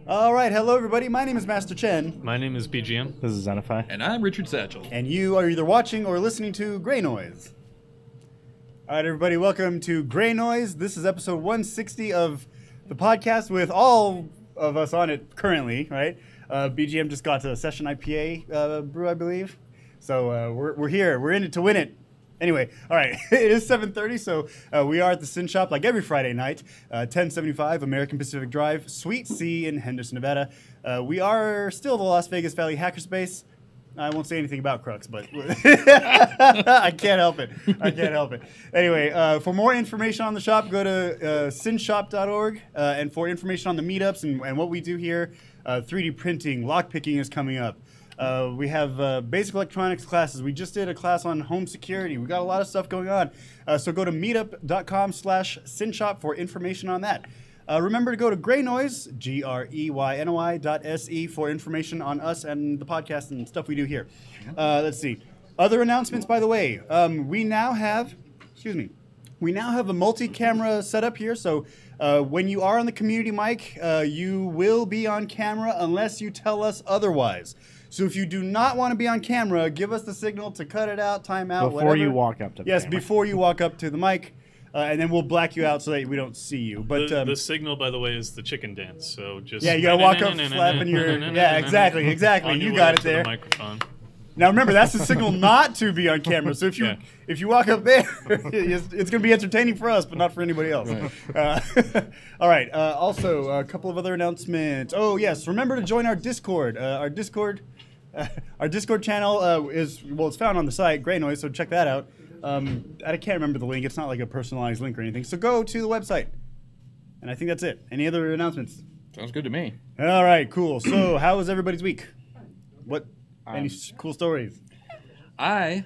All right, hello everybody. My name is Master Chen, My name is BGM. This is Zenify. And I'm Richard Satchel. and you are either watching or listening to Greynoise. All right, everybody, welcome to Greynoise. This is episode 160 of the podcast with all of us on it currently, right? BGM just got to a session IPA brew, I believe. So we're here. We're in it to win it. Anyway, all right, it is 7:30, so we are at the Sin Shop like every Friday night, 1075 American Pacific Drive, Suite C in Henderson, Nevada. We are still the Las Vegas Valley hackerspace. I won't say anything about Crux, but I can't help it. I can't help it. Anyway, for more information on the shop, go to sinshop.org, and for information on the meetups and what we do here, 3D printing, lockpicking is coming up. We have basic electronics classes. We just did a class on home security. We got a lot of stuff going on. So go to meetup.com/sinshop for information on that. Remember to go to Greynoise, GREYNOI.SE for information on us and the podcast and stuff we do here. Let's see. Other announcements, by the way. We now have a multi-camera setup here. So when you are on the community mic, you will be on camera unless you tell us otherwise. So if you do not want to be on camera, give us the signal to cut it out, time out, Before whatever. you walk up to the Yes, camera. before you walk up to the mic, and then we'll black you out so that we don't see you. But The signal, by the way, is the chicken dance. So just yeah, you gotta walk up flapping your exactly. on your You way got it to the there. microphone. Now remember, that's the signal not to be on camera. So Yeah. if you walk up there, it's going to be entertaining for us, but not for anybody else. All right. Also, a couple of other announcements. Oh yes, remember to join our Discord. Our Discord channel it's found on the site Greynoise, so check that out. I can't remember the link. It's not like a personalized link or anything. So go to the website. And I think that's it. Any other announcements? Sounds good to me. All right, cool. So how was everybody's week? What? Any cool stories? I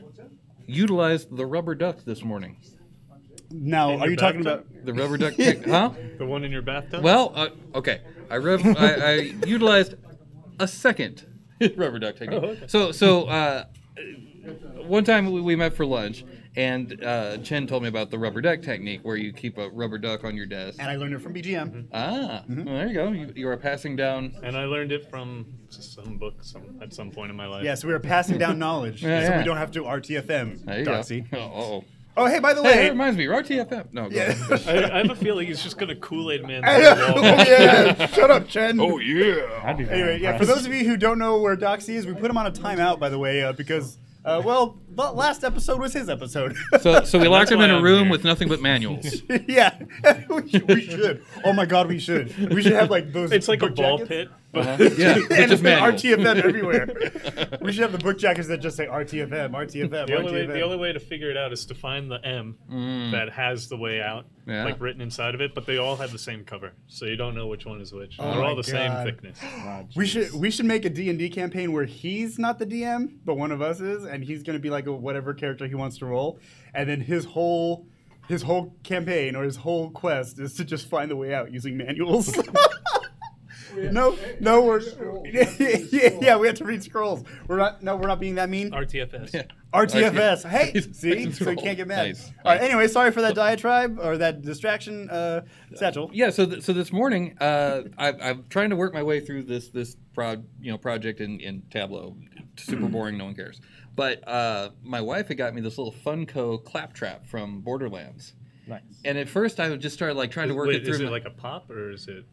utilized the rubber duck this morning. Now, In are your you talking bathtub? about? The rubber duck, huh? The one in your bathtub? Well, okay. I utilized a second rubber duck technique. Oh, okay. So one time we met for lunch, and Chen told me about the rubber duck technique, where you keep a rubber duck on your desk. And I learned it from BGM. Well, there you go. You are passing down. And I learned it from some book at some point in my life. Yes, we are passing down knowledge, so Yeah. we don't have to RTFM. There you Doxy. go. Oh. Oh, hey, by the Hey, that way. reminds me. RTFM. No, go Yeah. ahead. I have a feeling he's just going to Kool-Aid Man Oh, through the wall. yeah. Shut up, Chen. Oh yeah. I'd be very Anyway, yeah, for impressed. those of you who don't know where Doxy is, we put him on a timeout, by the way, because, the last episode was his episode. So we locked him in why a I'm room here. with nothing but manuals. Yeah, we should. Oh my God, we should. We should have like those. It's like a book ball jackets. pit. Yeah, And it's just manuals. RTFM everywhere. We should have the book jackets that just say RTFM, RTFM, The RTFM. only way to figure it out is to find the M that has the way out, Yeah. like written inside of it, but they all have the same cover, so you don't know which one is which. Oh They're my all the same God. thickness. We should make a D&D campaign where he's not the DM, but one of us is, and he's going to be like a whatever character he wants to roll, and then his whole campaign or his whole quest is to just find the way out using manuals. No, we're yeah, we have to read scrolls. We're not being that mean. RTFS. Yeah. RTFS. Hey, Nice see, so you roll. can't get mad. Nice. All right. Anyway, sorry for that diatribe or that distraction, Satchel. Yeah. So this morning, I'm trying to work my way through this project in Tableau. Super boring. No one cares. But my wife had got me this little Funko claptrap from Borderlands. Nice. And at first, I just started like trying to work Wait, it through. is it like a pop or is it?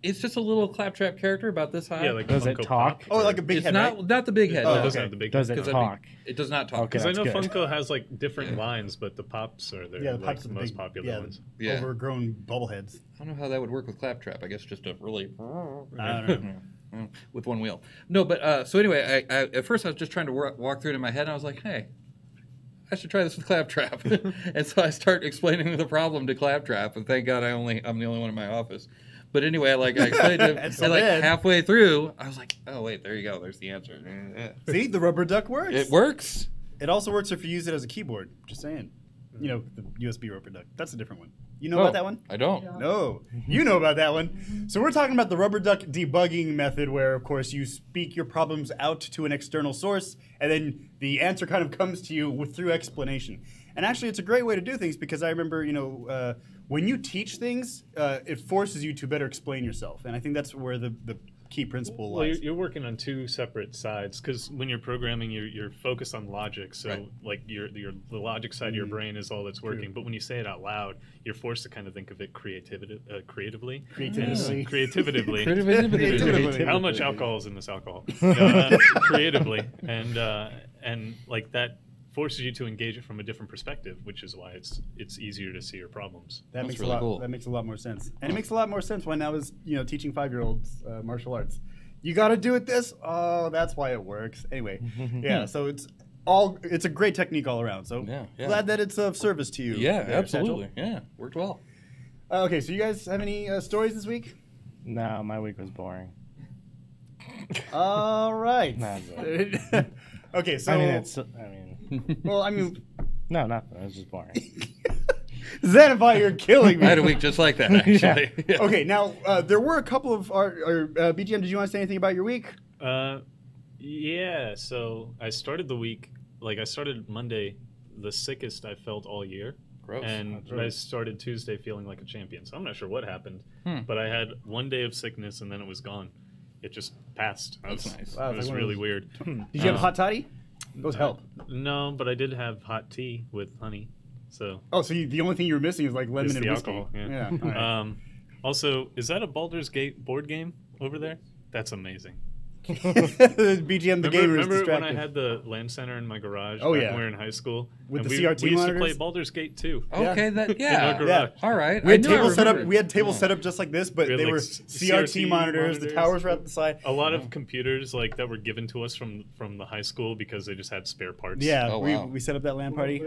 It's just a little claptrap character about this high. Yeah, like Does a it Funko talk? Pop, Oh, or- like a big it's head, not right? not the big head. Oh, It no. doesn't okay. have the big. Does it 'Cause I talk? It does not talk. Okay. Because I know That's good. Funko has like different lines, but the pops are Yeah, the like pops are the the most big, popular ones. Yeah. overgrown bubbleheads. I don't know how that would work with claptrap. I guess just a really I don't know. with one wheel. No, but so anyway, I at first I was just trying to walk through it in my head, and I was like, hey, I should try this with claptrap. And so I start explaining the problem to claptrap, and thank God I'm the only one in my office. But anyway, I explained to him, That's so and bad. halfway through, I was like, oh wait, there you go, there's the answer. See, the rubber duck works. It works. It also works if you use it as a keyboard. Just saying. You know, the USB rubber duck. That's a different one. You know Oh, about that one? I don't. No, you know about that one. So we're talking about the rubber duck debugging method where, of course, you speak your problems out to an external source, and then the answer kind of comes to you through explanation. And actually, it's a great way to do things because I remember, when you teach things, it forces you to better explain yourself. And I think that's where the key principle Well, lies. you're working on two separate sides because when you're programming, you're focused on logic. So Right. like the logic side of your brain is all that's working. But when you say it out loud, you're forced to kind of think of it creatively. Creatively. Creativity. How much alcohol is in this alcohol? Creatively, and like that forces you to engage it from a different perspective, which is why it's easier to see your problems. That That's makes really a lot. cool. That makes a lot more sense, and it makes a lot more sense when I was, teaching 5-year-olds martial arts. You got to do it this. Oh, that's why it works. Anyway, yeah. So it's a great technique all around. So Yeah. glad that it's of service to you. Yeah, there, absolutely. Yeah, worked well. Satchel. Okay, so you guys have any stories this week? No, my week was boring. All right. Nah, Okay, so well, I mean, no, nothing. It was just boring. Xanify, you're killing me. I had a week just like that, actually. Yeah. Okay, now there were a couple of BGM. Did you want to say anything about your week? Yeah. So I started the week I started Monday, the sickest I felt all year. Gross. And I started Tuesday feeling like a champion. So I'm not sure what happened, but I had one day of sickness and then it was gone. It just passed. That's nice. Wow, It it's was like one of really those- weird. Did you have a hot toddy? Those help. No, but I did have hot tea with honey. So Oh, so the only thing you were missing is like lemon It's and the whiskey. alcohol, yeah. Yeah. all right. also, is that a Baldur's Gate board game over there? That's amazing. BGM, the gamer, is Remember when distracted. I had the LAN center in my garage Oh, back yeah. when we were in high school? With and the we CRT used to monitors? play Baldur's Gate too. Okay, In that our yeah. garage. All right. We had I knew I tables set up. remembered. We had tables set up just like this, but We had, they like, were CRT monitors. The monitors. towers were at the side. A lot of computers that were given to us from the high school because they just had spare parts. Yeah, Oh, wow. we set up that LAN party.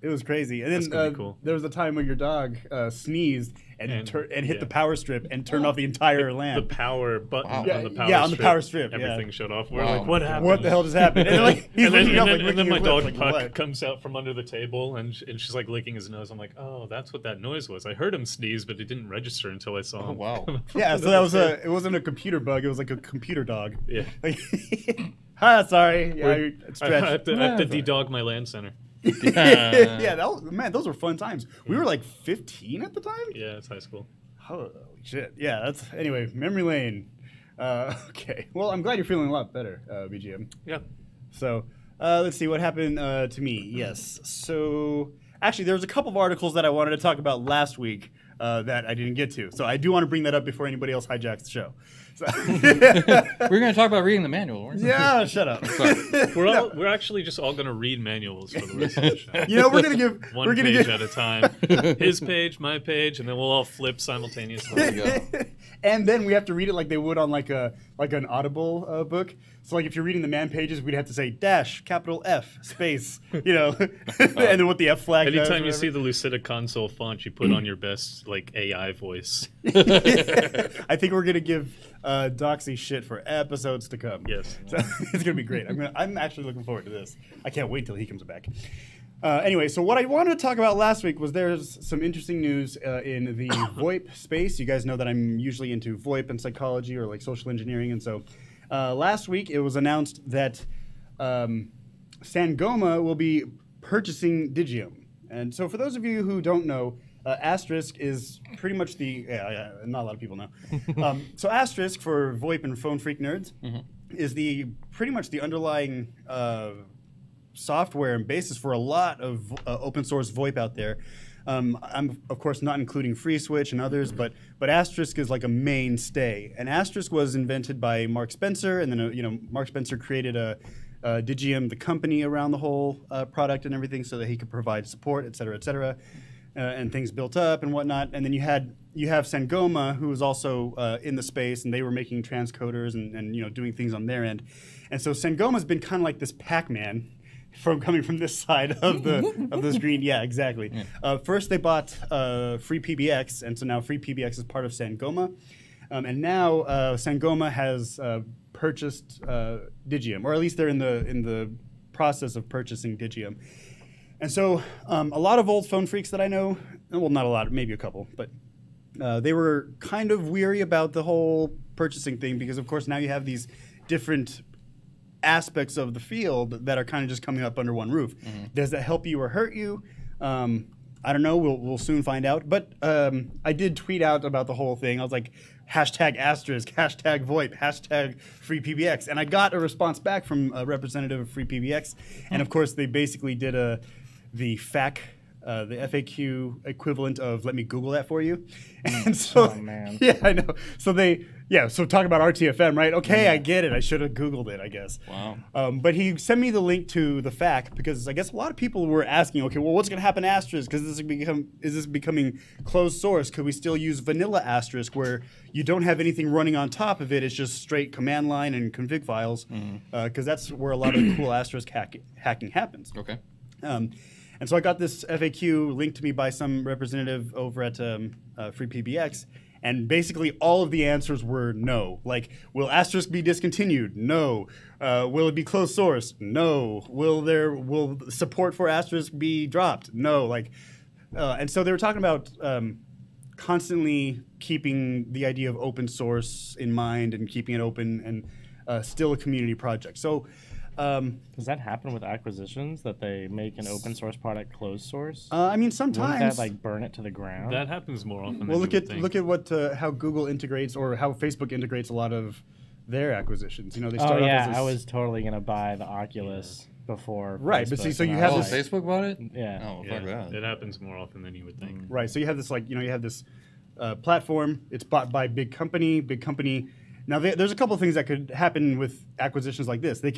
It was crazy. And then That's gonna be cool. there was a time when your dog sneezed and hit yeah. the power strip and turned off the entire LAN. The power button Wow. on the power Yeah, on strip. the power strip, yeah. Everything shut off. We're Wow. like, what happened? What the hell just happened? And, like, he's and then, looking up, and like, then, and then licking my his dog lips, like, Puck what? comes out from under the table and she's like licking his nose. I'm like, oh, that's what that noise was. I heard him sneeze, but it didn't register until I saw him. Oh, wow. Yeah, so that was it wasn't a computer bug. It was like a computer dog. Yeah. Like, sorry. Yeah, I stretch. have to de-dog my LAN center. Yeah, man, those were fun times. We were like 15 at the time. Yeah, it's high school. Holy shit. Yeah, that's anyway. Memory lane. Okay. Well, I'm glad you're feeling a lot better, BGM. Yeah. So let's see what happened to me. Yes. So actually, there was a couple of articles that I wanted to talk about last week that I didn't get to. So I do want to bring that up before anybody else hijacks the show. So We're going to talk about reading the manual, weren't we? yeah, shut up. We're actually just all going to read manuals for the rest of the show. You know, we're gonna give One page at a time. His page, my page, and then we'll all flip simultaneously. There you go. And then we have to read it like they would on like an Audible book. So like if you're reading the man pages, we'd have to say dash capital F space, and then what the F flag does, Anytime you whatever. see the Lucida console font, you put on your best AI voice. I think we're gonna give Doxy shit for episodes to come. Yes. So it's gonna be great. I'm actually looking forward to this. I can't wait till he comes back. Anyway, so what I wanted to talk about last week was there's some interesting news in the VoIP space. You guys know that I'm usually into VoIP and psychology or like social engineering, and so last week it was announced that Sangoma will be purchasing Digium. And so for those of you who don't know, Asterisk is pretty much not a lot of people know. So Asterisk, for VoIP and phone freak nerds, is pretty much the underlying software and basis for a lot of open source VoIP out there. I'm of course not including FreeSwitch and others, but Asterisk is like a mainstay. And Asterisk was invented by Mark Spencer, and then Mark Spencer created Digium, the company, around the whole product and everything, so that he could provide support, et cetera, and things built up and whatnot. And then you have Sangoma, who was also in the space, and they were making transcoders and doing things on their end. And so Sangoma's been kind of like this Pac-Man coming from this side of the screen. Yeah, exactly. Yeah. First they bought FreePBX, and so now FreePBX is part of Sangoma. And now Sangoma has purchased Digium, or at least they're in the process of purchasing Digium. And so a lot of old phone freaks that I know, well, not a lot, maybe a couple, but they were kind of weary about the whole purchasing thing because, of course, now you have these different aspects of the field that are kind of just coming up under one roof. Does that help you or hurt you? I don't know. We'll soon find out. But I did tweet out about the whole thing. I was like, hashtag asterisk, hashtag VoIP, hashtag free PBX. And I got a response back from a representative of free PBX. And of course, they basically did the FAQ equivalent of let me Google that for you. And so, Oh, man. yeah, I know. So so talk about RTFM, right? Okay, I get it. I should have Googled it, I guess. Wow. But he sent me the link to the FAQ because I guess a lot of people were asking, okay, well, what's going to happen to Asterisk? Because is this becoming closed source? Could we still use vanilla Asterisk where you don't have anything running on top of it? It's just straight command line and config files because that's where a lot of the cool Asterisk hacking happens. Okay. And so I got this FAQ linked to me by some representative over at Free PBX, and basically all of the answers were no. Like, will Asterisk be discontinued? No. Will it be closed source? No. Will support for Asterisk be dropped? No. Like, and so they were talking about constantly keeping the idea of open source in mind and keeping it open and still a community project. So. Does that happen with acquisitions that they make an open source product closed source? I mean, Wouldn't sometimes. that like burn it to the ground? That happens more often. Well, than you would think. look at what how Google integrates or how Facebook integrates a lot of their acquisitions. You know, they start Oh off yeah, as I was totally gonna buy the Oculus before. Right, but see, Facebook, so you and have I Oh, was this- Facebook bought it? Yeah. Oh, Yeah, fuck that. it happens more often than you would think. right. So you have this you have this platform. It's bought by big company. Now there's a couple of things that could happen with acquisitions like this. They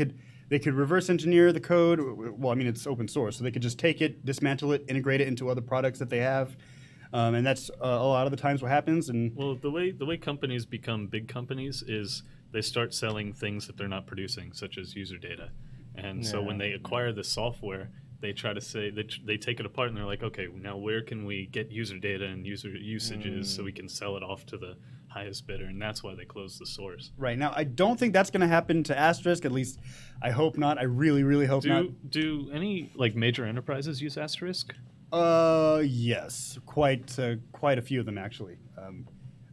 could reverse engineer the code. Well, I mean, it's open source, so they could just take it, dismantle it, integrate it into other products that they have, and that's a lot of the times what happens. And Well, the way companies become big companies is they start selling things that they're not producing, such as user data. And so when they acquire the software, they try to say they take it apart and they're like, okay, now where can we get user data and user usages so we can sell it off to the highest bidder? And that's why they close the source. right now, I don't think that's going to happen to Asterisk. At least, I hope not. I really, really hope not. Do any like major enterprises use Asterisk? Yes, quite a few of them actually.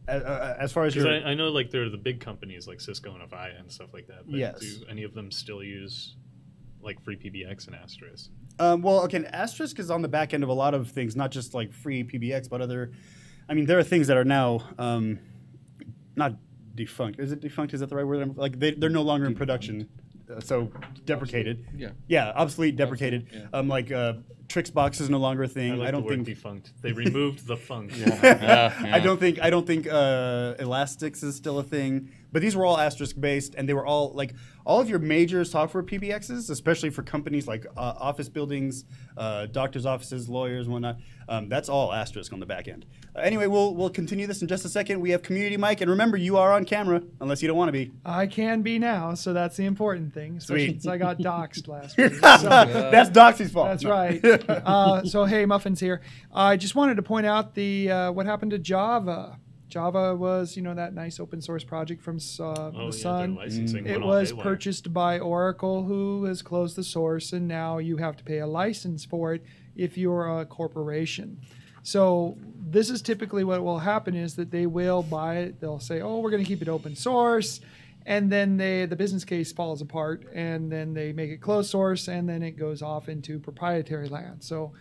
As far as Because your I know like there are the big companies like Cisco and Avaya and stuff like that. But Yes. do any of them still use like free PBX and Asterisk? well, okay, Asterisk is on the back end of a lot of things, not just like free PBX, but other. I mean, there are things that are now not defunct. Is it defunct? Is that the right word? Like they're no longer in production, so deprecated. Yeah. Yeah, obsolete, deprecated. Obsolete, Like Trixbox is no longer a thing. I like I don't the word think. defunct. They removed the funk. I don't think Elastics is still a thing. But these were all Asterisk based, and they were all like all of your major software PBXs, especially for companies like office buildings, doctors' offices, lawyers, whatnot. That's all Asterisk on the back end. Anyway, we'll continue this in just a second. We have Community Mike, and remember, you are on camera unless you don't want to be. I can be now, so that's the important thing. Especially Sweet. since I got doxxed last week. So, That's Doxy's fault. that's No. right. So hey, Muffins here. I just wanted to point out the what happened to Java. Java was, that nice open source project from Oh, the yeah, Sun. their licensing It went was all haywire. purchased by Oracle, who has closed the source, and now you have to pay a license for it if you're a corporation. So this is typically what will happen is that they will buy it. They'll say, "Oh, we're going to keep it open source," and then the business case falls apart, and then they make it closed source, and then it goes off into proprietary land. So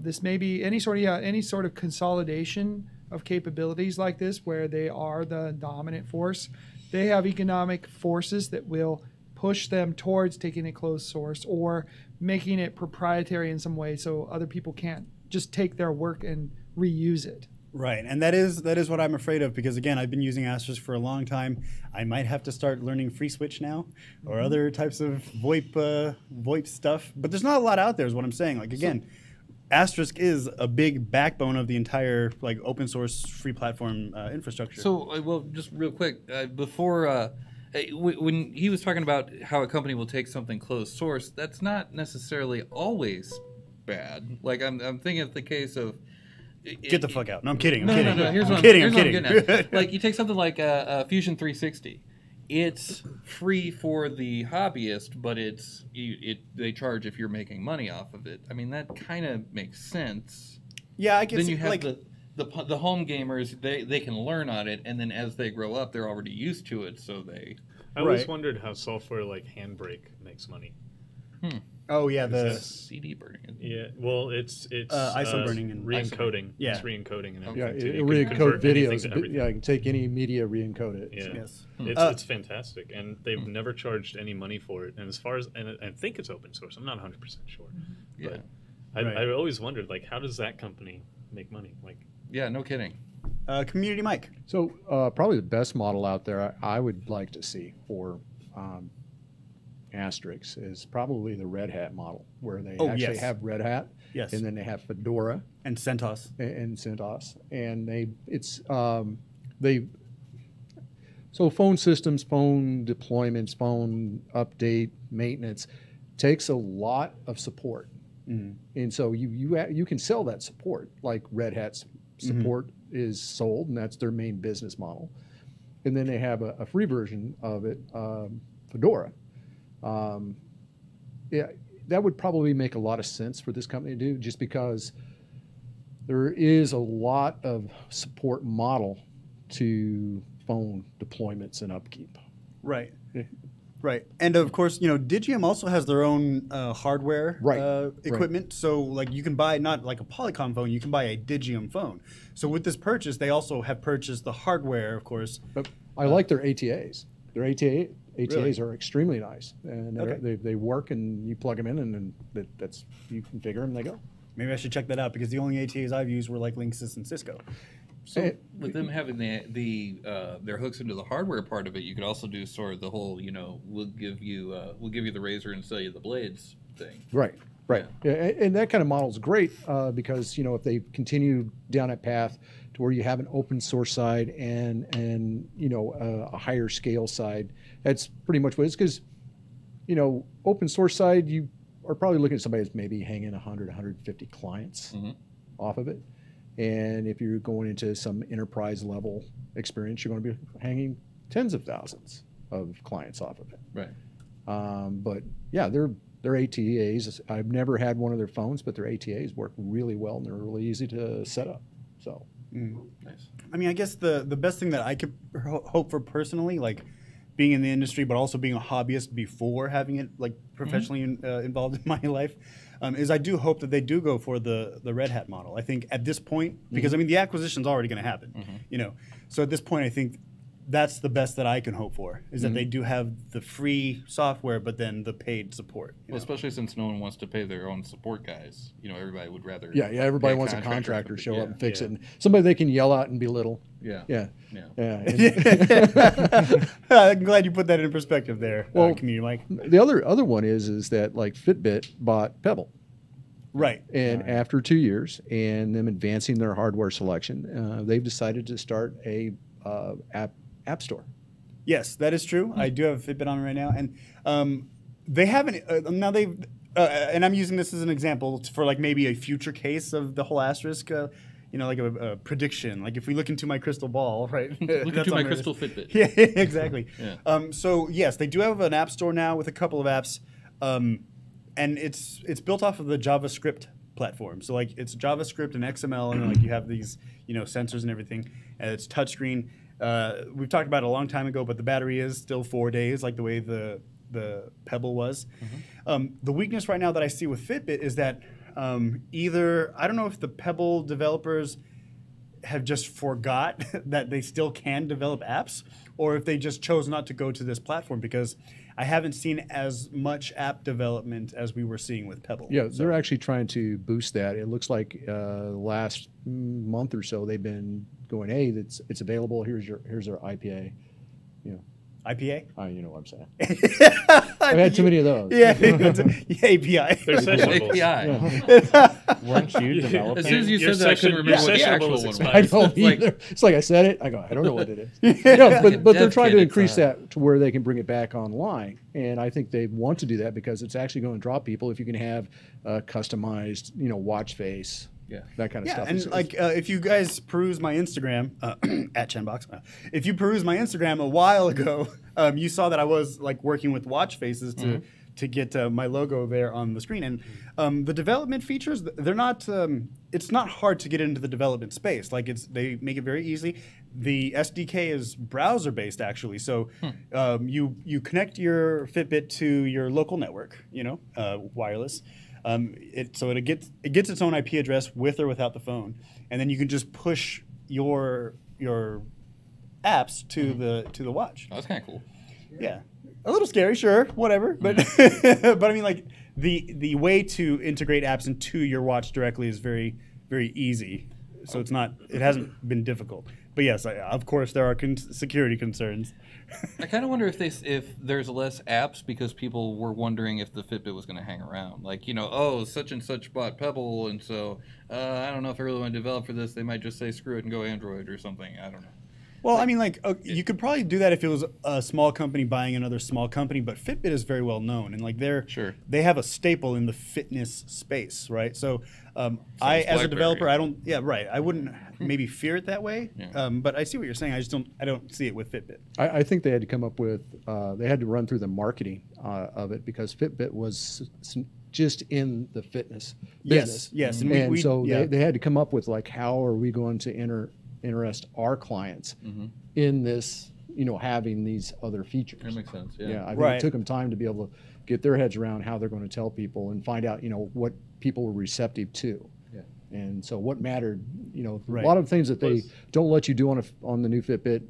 this may be any sort of consolidation of capabilities like this, where they are the dominant force. They have economic forces that will push them towards taking it closed source or making it proprietary in some way, so other people can't just take their work and reuse it. Right, and that is what I'm afraid of because again, I've been using Asterisk for a long time. I might have to start learning FreeSwitch now, or other types of VoIP stuff. But there's not a lot out there, is what I'm saying. Like again, Asterisk is a big backbone of the entire like open source free platform infrastructure. So, well, just real quick, before when he was talking about how a company will take something closed source, that's not necessarily always bad. Like I'm thinking of the case of Get the fuck out! No, I'm kidding. I'm No, kidding. no, no. Here's I'm what kidding. I'm I'm kidding. getting at. Like you take something like Fusion 360. It's free for the hobbyist, but they charge if you're making money off of it. I mean, that kind of makes sense. Yeah, I can Then see you have like the home gamers. They can learn on it, and then as they grow up, they're already used to it, so they. I always Right. wondered how software like Handbrake makes money. Oh yeah, the CD burning. Yeah, well, it's ISO burning and re-encoding. Yeah. It's re-encoding and Yeah, everything. it too. You can convert re-encode anything videos. to But, everything. yeah, I can take any media, re-encode it. Yeah. yes. It's fantastic, and they've never charged any money for it. And as far as and I think it's open source. I'm not 100% sure, Yeah. but Right. I always wondered like how does that company make money? Like Yeah, no kidding. Community Mike. So probably the best model out there I would like to see for Asterix is probably the Red Hat model, where they actually yes. have Red Hat, Yes. and then they have Fedora And CentOS. and CentOS, and so phone systems, phone deployments, phone update, maintenance takes a lot of support, and so you can sell that support like Red Hat's support is sold, and that's their main business model. And then they have a free version of it, Fedora. Yeah, that would probably make a lot of sense for this company to do, just because there is a lot of support model to phone deployments and upkeep. Right. Yeah. Right. And of course, Digium also has their own hardware Right. equipment. So like you can buy not like a Polycom phone, you can buy a Digium phone. So with this purchase, they also have purchased the hardware, of course. But I like their ATAs. Their ATAs Really? are extremely nice, and Okay. they work, and you plug them in, and then that's you configure them, and they go. Maybe I should check that out because the only ATAs I've used were like Linksys and Cisco. So with them having their hooks into the hardware part of it, you could also do sort of the whole, we'll give you the razor and sell you the blades thing. Right. Yeah, and that kind of model is great because if they continue down that path to where you have an open source side and a higher scale side, that's pretty much what it is. Because open source side, you are probably looking at somebody that's maybe hanging 100, 150 clients off of it, and if you're going into some enterprise level experience, you're going to be hanging tens of thousands of clients off of it. Right. But yeah, their ATAs, I've never had one of their phones, but their ATAs work really well and they're really easy to set up. So Nice. I mean, I guess the best thing that I could hope for personally, like being in the industry, but also being a hobbyist before having it like professionally involved in my life, is I do hope that they do go for the Red Hat model. I think at this point, because I mean the acquisition's already going to happen, so at this point I think that's the best that I can hope for is that they do have the free software, but then the paid support. Well, especially since no one wants to pay their own support guys. Everybody would rather. yeah, everybody pay wants a contractor contractor to show up and fix Yeah. it, and somebody they can yell at and belittle. Yeah. Yeah. Yeah. I'm glad you put that in perspective there, Well, Community Mike. The other one is that like Fitbit bought Pebble. Right. And after 2 years and them advancing their hardware selection, they've decided to start a app store. Yes, that is true. I do have a Fitbit on me right now, and they haven't. Now they've, and I'm using this as an example for like maybe a future case of the whole asterisk. Like a prediction. Like if we look into my crystal ball, right? Look That's into my on crystal Fitbit. Yeah, exactly. Yeah. So yes, they do have an app store now with a couple of apps, and it's built off of the JavaScript platform. So like it's JavaScript and XML, and like you have these sensors and everything, and it's touchscreen. We've talked about it a long time ago, but the battery is still 4 days, like the way the Pebble was. The weakness right now that I see with Fitbit is that either I don't know if the Pebble developers have just forgot that they still can develop apps, or if they just chose not to go to this platform, because I haven't seen as much app development as we were seeing with Pebble. Yeah, they're actually trying to boost that. It looks like last month or so they've been going, hey, it's available. Here's our IPA. IPA? You know what I'm saying. I've had too many of those. Yeah, API. They're sessionables. API. Weren't you developing? As soon as you Your said that, I couldn't remember what the sessionable actual is one was. I expired. don't It's like- either. It's like I said it. I go, I don't know what it is. Yeah, but they're Dev trying kit, to it's, increase that to where they can bring it back online, and I think they want to do that because it's actually going to draw people if you can have customized, watch face, that kind of Yeah, stuff. and It's- like if you guys peruse my Instagram at Chenbox, if you peruse my Instagram a while ago, you saw that I was like working with watch faces to to get my logo there on the screen. And the development features, they're not. It's not hard to get into the development space. Like they make it very easy. The SDK is browser based actually, so you connect your Fitbit to your local network, wireless. It gets its own IP address with or without the phone, and then you can just push your apps to the watch. Oh, that's kind of cool. Yeah, a little scary, sure, whatever, but but I mean, like the way to integrate apps into your watch directly is very very easy. So it hasn't been difficult. But yes, of course there are security concerns. I kind of wonder if there's less apps because people were wondering if the Fitbit was going to hang around. Like, such and such bought Pebble, and so I don't know if I really want to develop for this. They might just say screw it and go Android or something. I don't know. Well, I mean, you could probably do that if it was a small company buying another small company, but Fitbit is very well known, and like they have a staple in the fitness space, right? So, as a developer, I wouldn't maybe fear it that way, but I see what you're saying. I don't see it with Fitbit. I think they had to come up with, they had to run through the marketing of it because Fitbit was just in the fitness business. Yes, and they had to come up with like, how are we going to interest our clients in this, having these other features. That makes sense. I think it took them time to be able to get their heads around how they're going to tell people and find out, what people were receptive to. And so what mattered, a lot of things that they don't let you do on the new Fitbit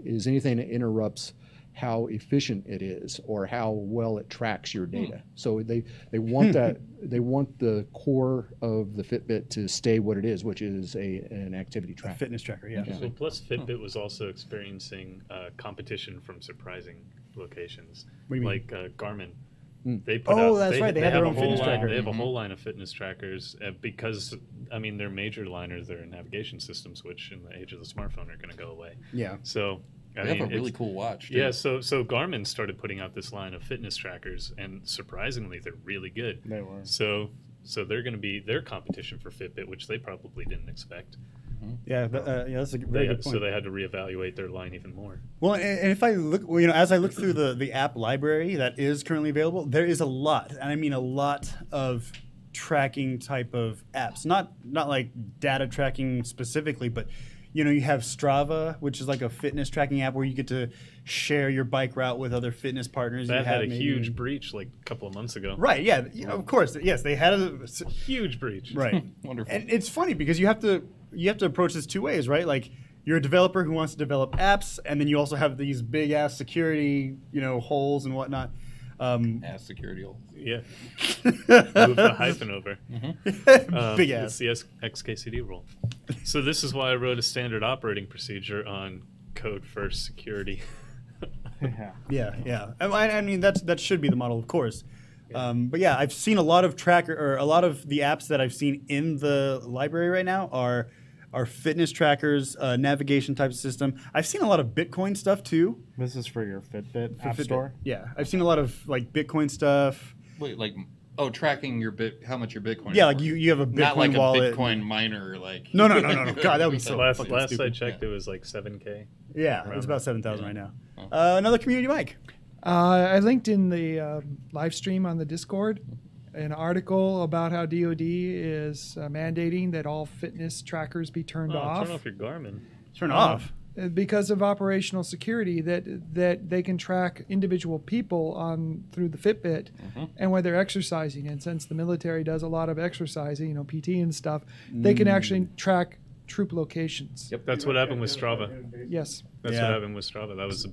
is anything that interrupts how efficient it is or how well it tracks your data. So they want that. They want the core of the Fitbit to stay what it is, which is an activity tracker. A fitness tracker, yeah. So plus Fitbit was also experiencing competition from surprising locations. What do you mean? Like Garmin. They put that's right. They have their own fitness tracker. They have a whole line of fitness trackers because, their major liners, their navigation systems, which in the age of the smartphone are going to go away. Yeah. So they have a really cool watch, too. Yeah, so Garmin started putting out this line of fitness trackers, and surprisingly, they're really good. They were. So they're going to be their competition for Fitbit, which they probably didn't expect. Yeah, that's a very good point. So they had to reevaluate their line even more. Well, and if I look, as I look through the app library that is currently available, there is a lot, and I mean a lot of tracking type of apps. Not like data tracking specifically, but you have Strava, which is like a fitness tracking app where you get to share your bike route with other fitness partners. That had a huge breach like a couple of months ago. Right, yeah, of course. Yes, they had a huge breach. Right. Wonderful. And it's funny because you have to approach this two ways, right? Like you're a developer who wants to develop apps, and then you also have these big ass security, holes and whatnot. Ass security holes. Yeah. Move the hyphen over. Big ass. It's the XKCD rule. So this is why I wrote a standard operating procedure on code first security. Yeah. I mean that should be the model, of course. But yeah, I've seen a lot of a lot of the apps that I've seen in the library right now are fitness trackers, navigation type system. I've seen a lot of Bitcoin stuff too. This is for your Fitbit app store? Yeah, I've seen a lot of like Bitcoin stuff. Wait, like tracking how much your Bitcoin. Yeah, is like you have a Bitcoin not like wallet. a Bitcoin miner, like. No. God, that would be so last fucking I stupid. checked, it was like 7K. Yeah, it's about 7,000 right now. Another community mic. I linked in the live stream on the Discord an article about how DoD is mandating that all fitness trackers be turned off. Turn off your Garmin. Turn off. Because of operational security, that they can track individual people through the Fitbit and when they're exercising. And since the military does a lot of exercising, PT and stuff, they can actually track troop locations. Yep, that's what happened with Strava. Yes. That's what happened with Strava. That was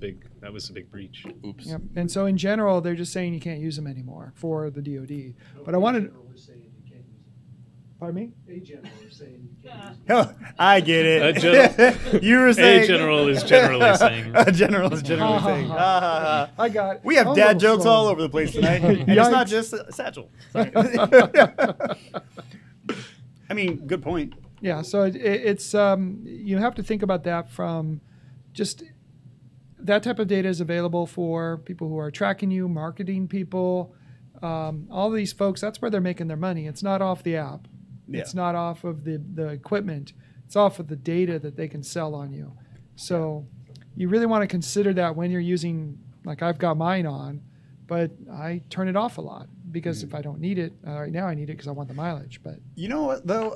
a big breach. Oops. Yep. And so in general, they're just saying you can't use them anymore for the DoD. But I wanted. Pardon me? A general is saying you can't use Oh, I get it. You were saying A general is generally saying. A general is generally saying. I got it. We have I'm a dad little jokes slow. all over the place tonight, and it's not just Satchel. Sorry. I mean, good point. Yeah, so it's you have to think about that from just that type of data is available for people who are tracking you, marketing people, all these folks. That's where they're making their money. It's not off the app. Yeah. It's not off of the equipment. It's off of the data that they can sell on you. So you really want to consider that when you're using, like I've got mine on, but I turn it off a lot because if I don't need it right now, I need it because I want the mileage. But You know what though?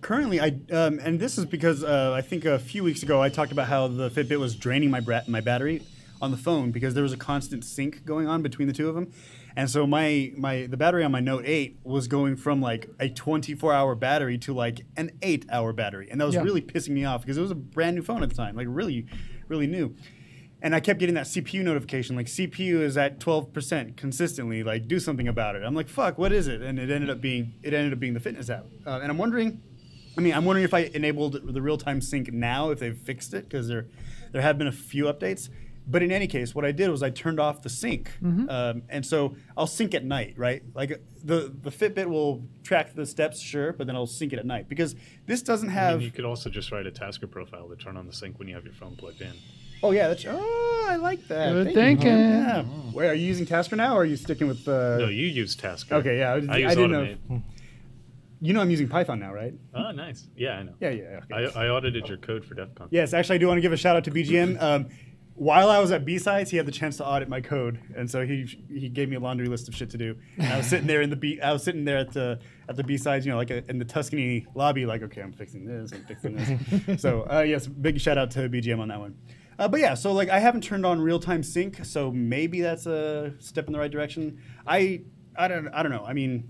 Currently, and this is because I think a few weeks ago I talked about how the Fitbit was draining my battery on the phone because there was a constant sync going on between the two of them, and so the battery on my Note 8 was going from like a 24-hour battery to like an 8-hour battery, and that was really pissing me off because it was a brand new phone at the time, like really, really new. And I kept getting that CPU notification, like CPU is at 12% consistently. Like, do something about it. I'm like, fuck, what is it? And it ended up being the fitness app. And I'm wondering if I enabled the real-time sync now, if they've fixed it, because there have been a few updates. But in any case, what I did was I turned off the sync, and so I'll sync at night, right? Like the Fitbit will track the steps, sure, but then I'll sync it at night because this doesn't have. You could also just write a tasker profile to turn on the sync when you have your phone plugged in. Oh yeah, I like that. Good Thank you. thinking. Yeah. Wait, are you using Tasker now, or are you sticking with? No, you use Tasker. Okay, yeah, I use didn't Automate. know. You know, I'm using Python now, right? Oh, nice. Yeah, I know. Yeah. Okay. I audited your code for DEF CON. Yes, actually, I do want to give a shout out to BGM. While I was at B-Sides, he had the chance to audit my code, and so he gave me a laundry list of shit to do. And I was sitting there at the B-Sides, like in the Tuscany lobby, like, okay, I'm fixing this. So yes, big shout out to BGM on that one. But yeah, so like I haven't turned on real-time sync, so maybe that's a step in the right direction. I don't know. I mean,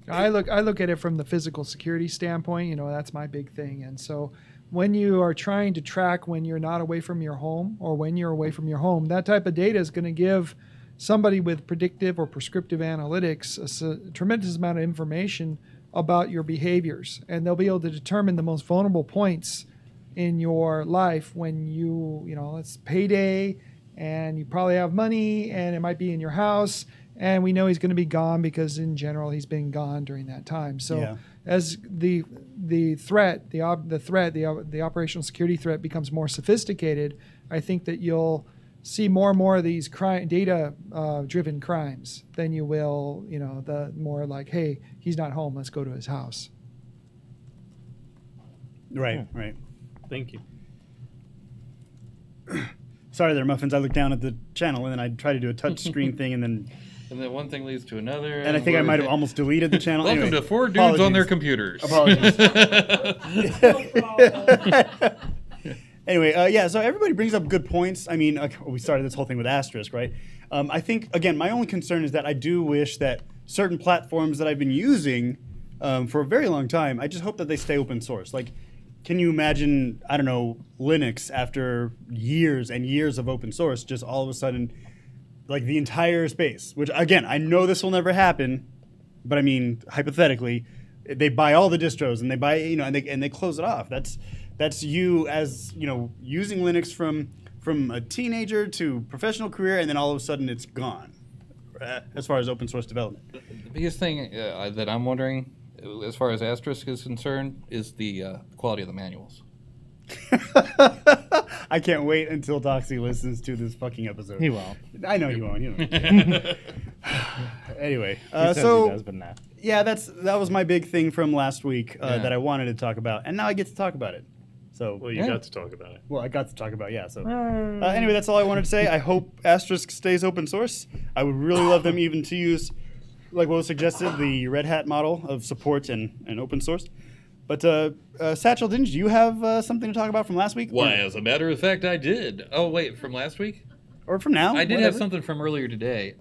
I look at it from the physical security standpoint. That's my big thing. And so when you are trying to track when you're not away from your home or when you're away from your home, that type of data is going to give somebody with predictive or prescriptive analytics a tremendous amount of information about your behaviors, and they'll be able to determine the most vulnerable points in your life when it's payday and you probably have money and it might be in your house, and we know he's going to be gone because in general he's been gone during that time. So as the operational security threat becomes more sophisticated, I think that you'll see more and more of these data driven crimes than you will, the more like, hey, he's not home, let's go to his house. right. Thank you. Sorry there, Muffins. I looked down at the channel and then I tried to do a touch screen thing and then one thing leads to another. I think I might have almost deleted the channel. Welcome Anyway, to Four Dudes on Their Computers. Apologies. Anyway, so everybody brings up good points. I mean, we started this whole thing with Asterisk, right? I think, again, my only concern is that I do wish that certain platforms that I've been using for a very long time, I just hope that they stay open source. Like, can you imagine, I don't know, Linux after years and years of open source, just all of a sudden, like the entire space, which, again, I know this will never happen, but I mean, hypothetically, they buy all the distros and they buy, and they close it off. That's you as, using Linux from a teenager to professional career, and then all of a sudden it's gone as far as open source development. The biggest thing that I'm wondering, as far as Asterisk is concerned, is the quality of the manuals. I can't wait until Doxy listens to this fucking episode. He won't. I know he won't. Anyway, He says so he does, but nah. yeah, that was my big thing from last week that I wanted to talk about, and now I get to talk about it. So Well, you got to talk about it. Well, I got to talk about So anyway, that's all I wanted to say. I hope Asterisk stays open source. I would really love them even to use, like what was suggested, the Red Hat model of support and open source. But Satchel, didn't you have something to talk about from last week? Why, as a matter of fact, I did. Oh, wait, from last week? Or from now? I did whatever. have something from earlier today.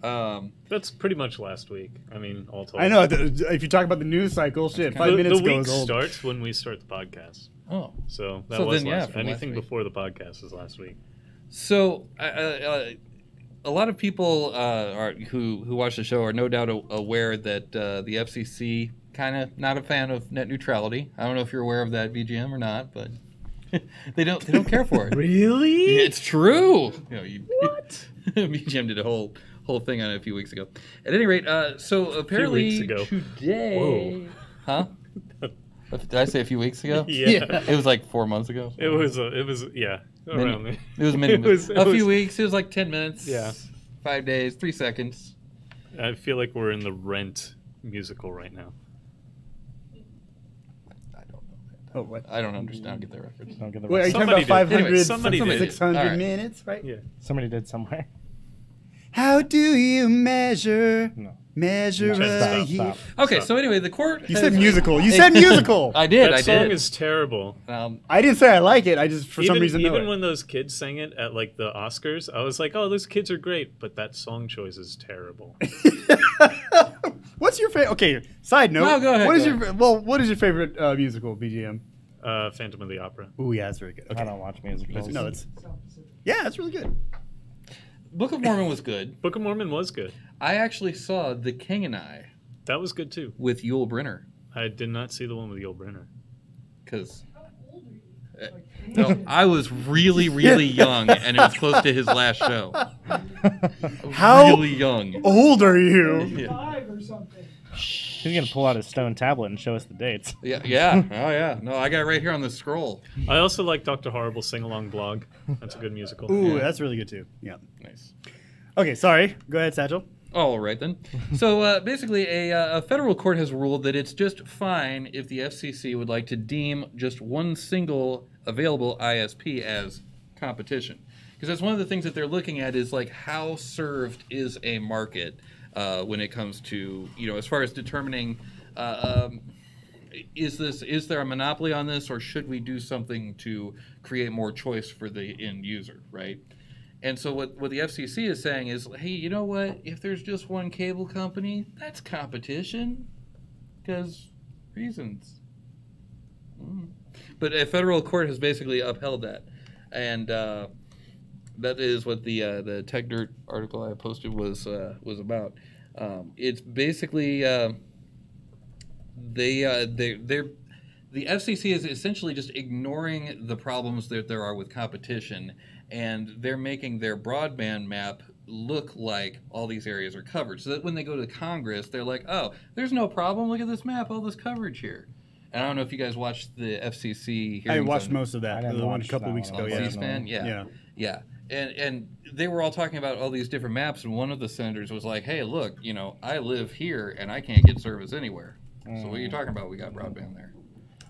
That's pretty much last week. I mean, all told. I know. If you talk about the news cycle, shit, 5 minutes the ago week is old. starts when we start the podcast. Oh. So that So was then, yeah, last from last anything week. before the podcast is last week. So, a lot of people who watch the show are no doubt aware that the FCC kind of not a fan of net neutrality. I don't know if you're aware of that, VGM, or not, but they don't care for it. Really? It's true. What? VGM did a whole thing on it a few weeks ago. At any rate, so apparently weeks ago. today, huh? Did I say a few weeks ago? Yeah. It was like 4 months ago. It was around there. It was many minutes. A few weeks. It was like 10 minutes. Yeah. 5 days, 3 seconds. I feel like we're in the Rent musical right now. I don't know. Oh, what? I don't understand. I don't get that reference. Don't get the Wait, are you rest. talking about Somebody did. 500, Anyway, somebody did. 600 All right. minutes, right? Yeah. Somebody did somewhere. How do you measure No. a Stop, year? Stop. Okay, Stop. so anyway, the court. You has- said musical. You said musical. I did. That I song did. is terrible. I didn't say I like it. I just for some even reason know even it. when those kids sang it at like the Oscars, I was like, "Oh, those kids are great," but that song choice is terrible. What's your favorite? Okay. Side note. No, go ahead, What is go your what is your favorite musical BGM? Phantom of the Opera. Ooh, yeah, that's very good. I Okay. don't watch musicals. No, it's that's really good. Book of Mormon was good. Book of Mormon was good. I actually saw The King and I That was good too. with Yul Brynner I did not see the one with Yul Brynner. because. No, I was really, really young, and it was close to his last show. How Really young. old are you? Yeah. 5 or something. He's gonna pull out his stone tablet and show us the dates. Yeah, yeah. Oh, yeah. No, I got it right here on the scroll. I also like Dr. Horrible sing along blog. That's a good musical. Ooh, Yeah. that's really good too. Yeah. Nice. Okay, sorry. Go ahead, Satchel. All right, then. So basically, a federal court has ruled that it's just fine if the FCC would like to deem just one single available ISP as competition. Because that's one of the things that they're looking at is like how served is a market when it comes to, as far as determining is there a monopoly on this, or should we do something to create more choice for the end user, right? And so what the FCC is saying is, hey, you know what? If there's just one cable company, that's competition, because reasons. But a federal court has basically upheld that, and that is what the TechDirt article I posted was about. It's basically the FCC is essentially just ignoring the problems that there are with competition, and they're making their broadband map look like all these areas are covered, so that when they go to Congress, they're like, oh, there's no problem. Look at this map, all this coverage here. And I don't know if you guys watched the FCC hearings. I watched on, most of that. I didn't The one a watch couple that weeks one. ago. on Yeah. C-SPAN. Yeah. And they were all talking about all these different maps, and one of the senators was like, hey, look, I live here and I can't get service anywhere. So what are you talking about? We got broadband there.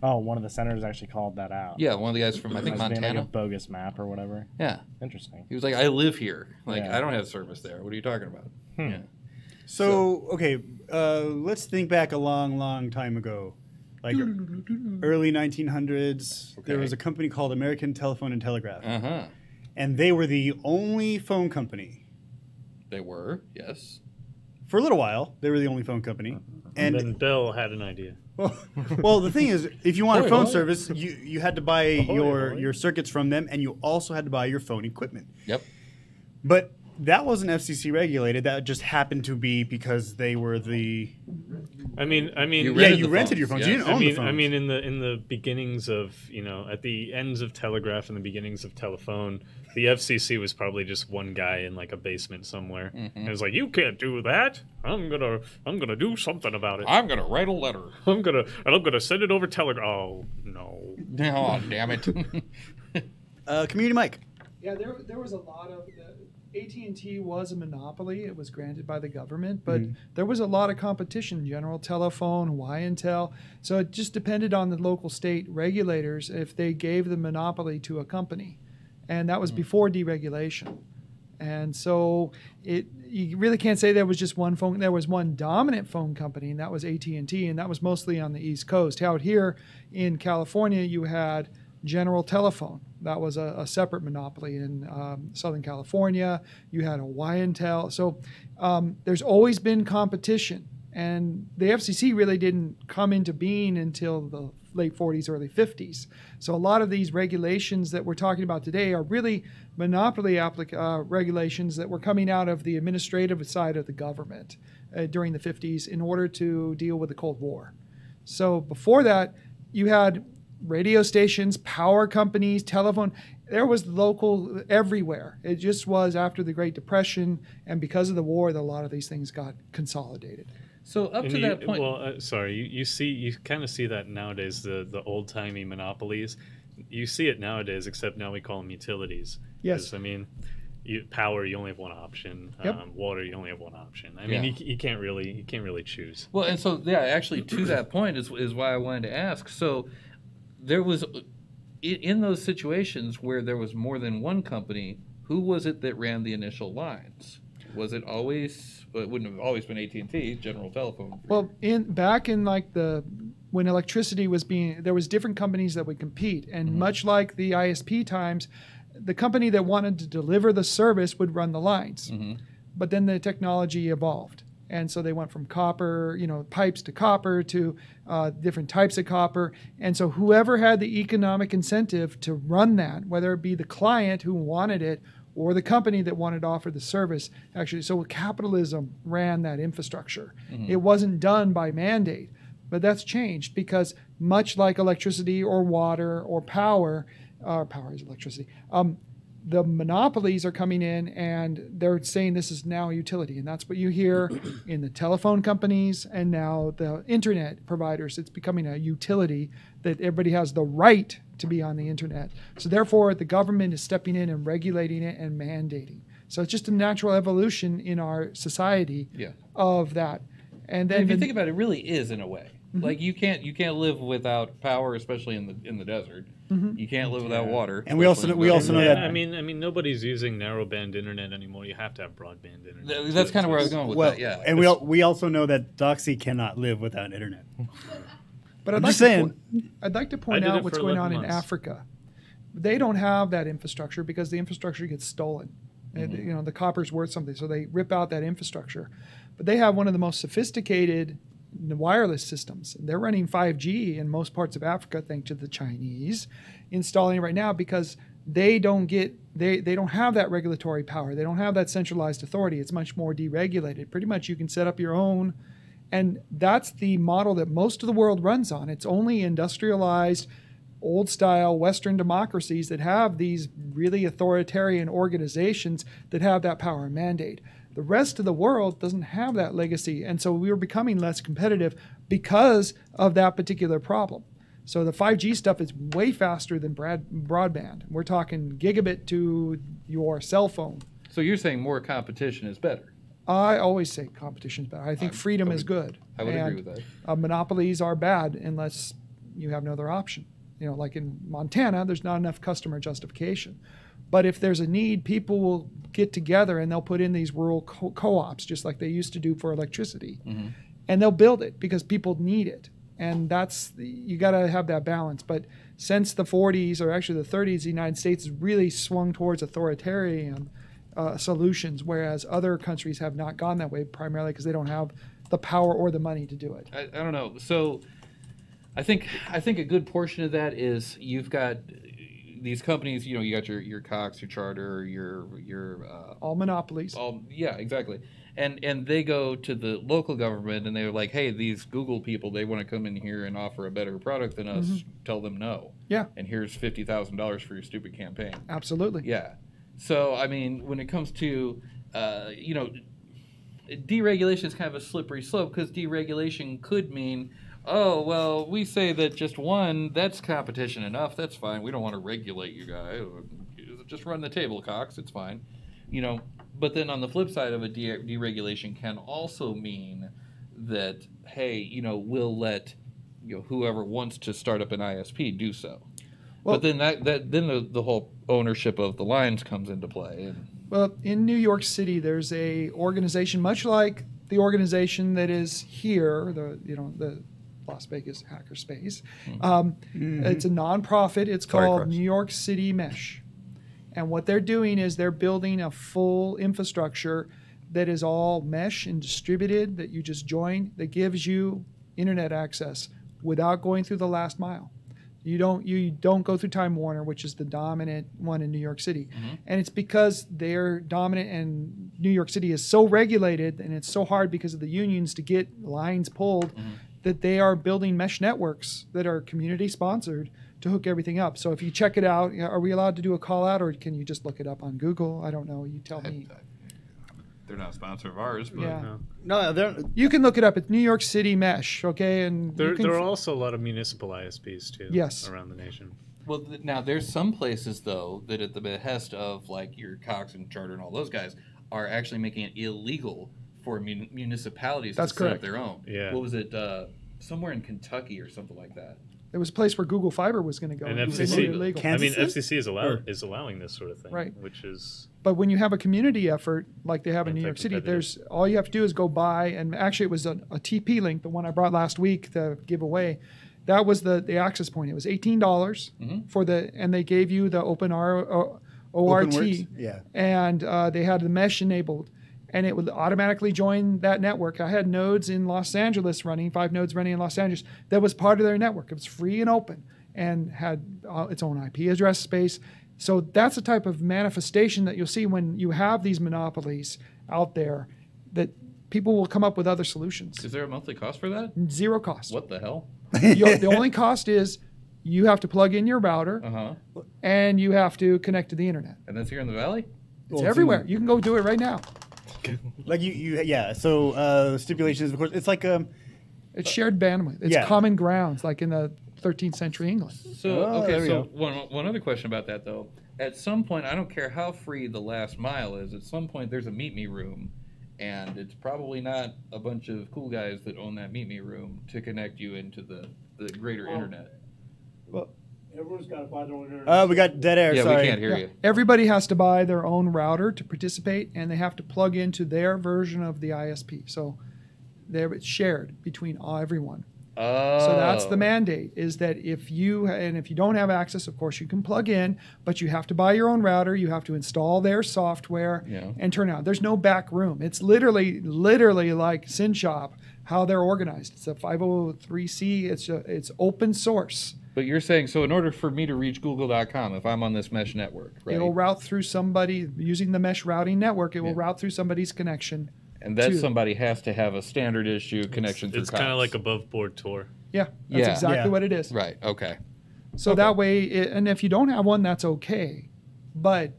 Oh, one of the senators actually called that out. Yeah, one of the guys from I think As being Montana. like a bogus map or whatever. Yeah, Interesting. he was like, I live here. Like Yeah. I don't have service there. What are you talking about? Yeah. So okay, let's think back a long, long time ago, like early 1900s. There Okay. was a company called American Telephone and Telegraph, Uh huh. and they were the only phone company They were, yes. for a little while. They were the only phone company, And and then Bell had an idea. well, the thing is, if you wanted Hoy, phone hoy. service, you had to buy Ahoy, ahoy. your circuits from them, and you also had to buy your phone equipment. Yep. But that wasn't FCC regulated. That just happened to be because they were the I mean, You yeah. rented You the rented your phones, phones. You yes. didn't own the phones. I mean, in the beginnings of at the ends of telegraph and the beginnings of telephone, the FCC was probably just one guy in like a basement somewhere. And it was like, you can't do that. I'm gonna do something about it. I'm gonna write a letter. I'm gonna send it over telegraph. Oh no. Oh, damn it. Community mic. Yeah, there was a lot of AT&T was a monopoly. It was granted by the government, but there was a lot of competition. General Telephone, Hawaiian Tel. So it just depended on the local state regulators if they gave the monopoly to a company, and that was before deregulation. And so you really can't say there was just one phone. There was one dominant phone company, and that was AT&T, and that was mostly on the East Coast. Out here in California, you had General Telephone. That was a separate monopoly in Southern California. You had Hawaiian Tel. So there's always been competition. And the FCC really didn't come into being until the late 40s, early 50s. So a lot of these regulations that we're talking about today are really monopoly regulations that were coming out of the administrative side of the government during the 50s in order to deal with the Cold War. So before that, you had radio stations, power companies, telephone. There was local everywhere. It just was after the Great Depression, and because of the war, that a lot of these things got consolidated. So up to that point. Well, sorry, you kind of see that nowadays. The old timey monopolies, you see it nowadays. Except now we call them utilities. Yes. 'Cause, I mean, power you only have one option. Yep. Water you only have one option. I mean, you can't really choose. Well, and so yeah, actually, to that point is why I wanted to ask. So there was in those situations where there was more than one company, who was it that ran the initial lines? Was it always? Well, it wouldn't have always been AT&T, General Telephone. Well, back in like when electricity was there was different companies that would compete, and much like the ISP times, the company that wanted to deliver the service would run the lines. But then the technology evolved. And so they went from copper, pipes to copper to different types of copper. And so whoever had the economic incentive to run that, whether it be the client who wanted it or the company that wanted to offer the service, actually, so capitalism ran that infrastructure. It wasn't done by mandate, but that's changed because much like electricity or water or power is electricity, the monopolies are coming in and they're saying this is now a utility. And that's what you hear in the telephone companies and now the internet providers. It's becoming a utility that everybody has the right to be on the internet. So therefore, the government is stepping in and regulating it and mandating. So it's just a natural evolution in our society of that. And then if you think about it, it really is in a way. Like you can't live without power, especially in the desert. You can't live without water. And we also know that. I mean, nobody's using narrowband internet anymore. You have to have broadband internet. That's kind of where I was going with that. Yeah. And we also know that Doxy cannot live without internet. But I'd like to point out what's going on in Africa. They don't have that infrastructure because the infrastructure gets stolen. And, the copper's worth something, so they rip out that infrastructure. But they have one of the most sophisticated wireless systems. They're running 5G in most parts of Africa, thanks to the Chinese installing it right now because they don't have that regulatory power. They don't have that centralized authority. It's much more deregulated. Pretty much you can set up your own. And that's the model that most of the world runs on. It's only industrialized, old-style Western democracies that have these really authoritarian organizations that have that power and mandate. The rest of the world doesn't have that legacy, and so we were becoming less competitive because of that particular problem. So the 5G stuff is way faster than broadband. We're talking gigabit to your cell phone. So you're saying more competition is better? I always say competition is better. I think freedom is good. I would agree with that. Monopolies are bad unless you have no other option. Like in Montana, there's not enough customer justification. But if there's a need, people will get together and they'll put in these rural co-ops, just like they used to do for electricity. And they'll build it because people need it. And you got to have that balance. But since the 40s, or actually the 30s, the United States has really swung towards authoritarian solutions, whereas other countries have not gone that way, primarily because they don't have the power or the money to do it. I don't know. So I think a good portion of that is you've got these companies, you got your Cox, your Charter, your all monopolies. Yeah, exactly. And they go to the local government and they're like, hey, these Google people, they want to come in here and offer a better product than us. Tell them no. Yeah. And here's $50,000 for your stupid campaign. Absolutely. Yeah. So I mean, when it comes to deregulation is kind of a slippery slope because deregulation could mean, oh, well, we say that just that's competition enough. That's fine. We don't want to regulate you guys. Just run the table, Cox. It's fine. But then on the flip side of a deregulation can also mean that, hey, we'll let whoever wants to start up an ISP do so. Well, but then the whole ownership of the lines comes into play. Well, in New York City, there's a organization much like the organization that is here, the Las Vegas hackerspace. It's a nonprofit. It's called New York City Mesh. And what they're doing is they're building a full infrastructure that is all mesh and distributed that you just join that gives you internet access without going through the last mile. You don't go through Time Warner, which is the dominant one in New York City. And it's because they're dominant and New York City is so regulated and it's so hard because of the unions to get lines pulled that they are building mesh networks that are community sponsored to hook everything up. So if you check it out, are we allowed to do a call out or can you just look it up on Google? I don't know. You tell me. They're not a sponsor of ours, but yeah. No, you can look it up. It's New York City Mesh, okay? And there are also a lot of municipal ISPs too. Yes. Around the nation. Well, now there's some places though that at the behest of like your Cox and Charter and all those guys are actually making it illegal for municipalities That's to set up correct. their own. Yeah. What was it? Somewhere in Kentucky or something like that. There was a place where Google Fiber was going to go. And They made it FCC, illegal. Can- I mean, Kansas FCC is allowing this sort of thing, Right. which is But when you have a community effort like they have in New York City, Anti-competitive. there's all you have to do is go buy. And actually, it was a TP link, the one I brought last week to give away. That was the access point. It was $18 for and they gave you the ORT, OpenWorks? Yeah. and they had the mesh enabled, and it would automatically join that network. I had nodes in Los Angeles running, 5 nodes running in Los Angeles. That was part of their network. It was free and open, and had its own IP address space. So that's the type of manifestation that you'll see when you have these monopolies out there, that people will come up with other solutions. Is there a monthly cost for that? Zero cost. What the hell? The only cost is you have to plug in your router and you have to connect to the internet. And that's here in the valley? It's everywhere. You can go do it right now. Like yeah. So stipulations, of course, it's like It's shared bandwidth. It's Yeah. common grounds, like in the 13th century England. So Oh, there we so go. one other question about that though. At some point, I don't care how free the last mile is. At some point, there's a meet me room, and it's probably not a bunch of cool guys that own that meet me room to connect you into the greater internet. Everyone's got to buy their own internet. we got dead air. Yeah, sorry. we can't hear you. Everybody has to buy their own router to participate, and they have to plug into their version of the ISP. So it's shared between everyone. Oh. So that's the mandate, is that if you don't have access, of course you can plug in, but you have to buy your own router, you have to install their software and turn it on. There's no back room. It's literally like SynShop, how they're organized. It's a 503c, it's open source. But you're saying, so in order for me to reach google.com, if I'm on this mesh network, right? It'll route through somebody, using the mesh routing network, it will route through somebody's connection. And that to- somebody has to have a standard issue connection through it's kind of COPS. like above board Tor. Yeah, that's Yeah. exactly Yeah. what it is. Right, okay. So that way, and if you don't have one, that's okay. But,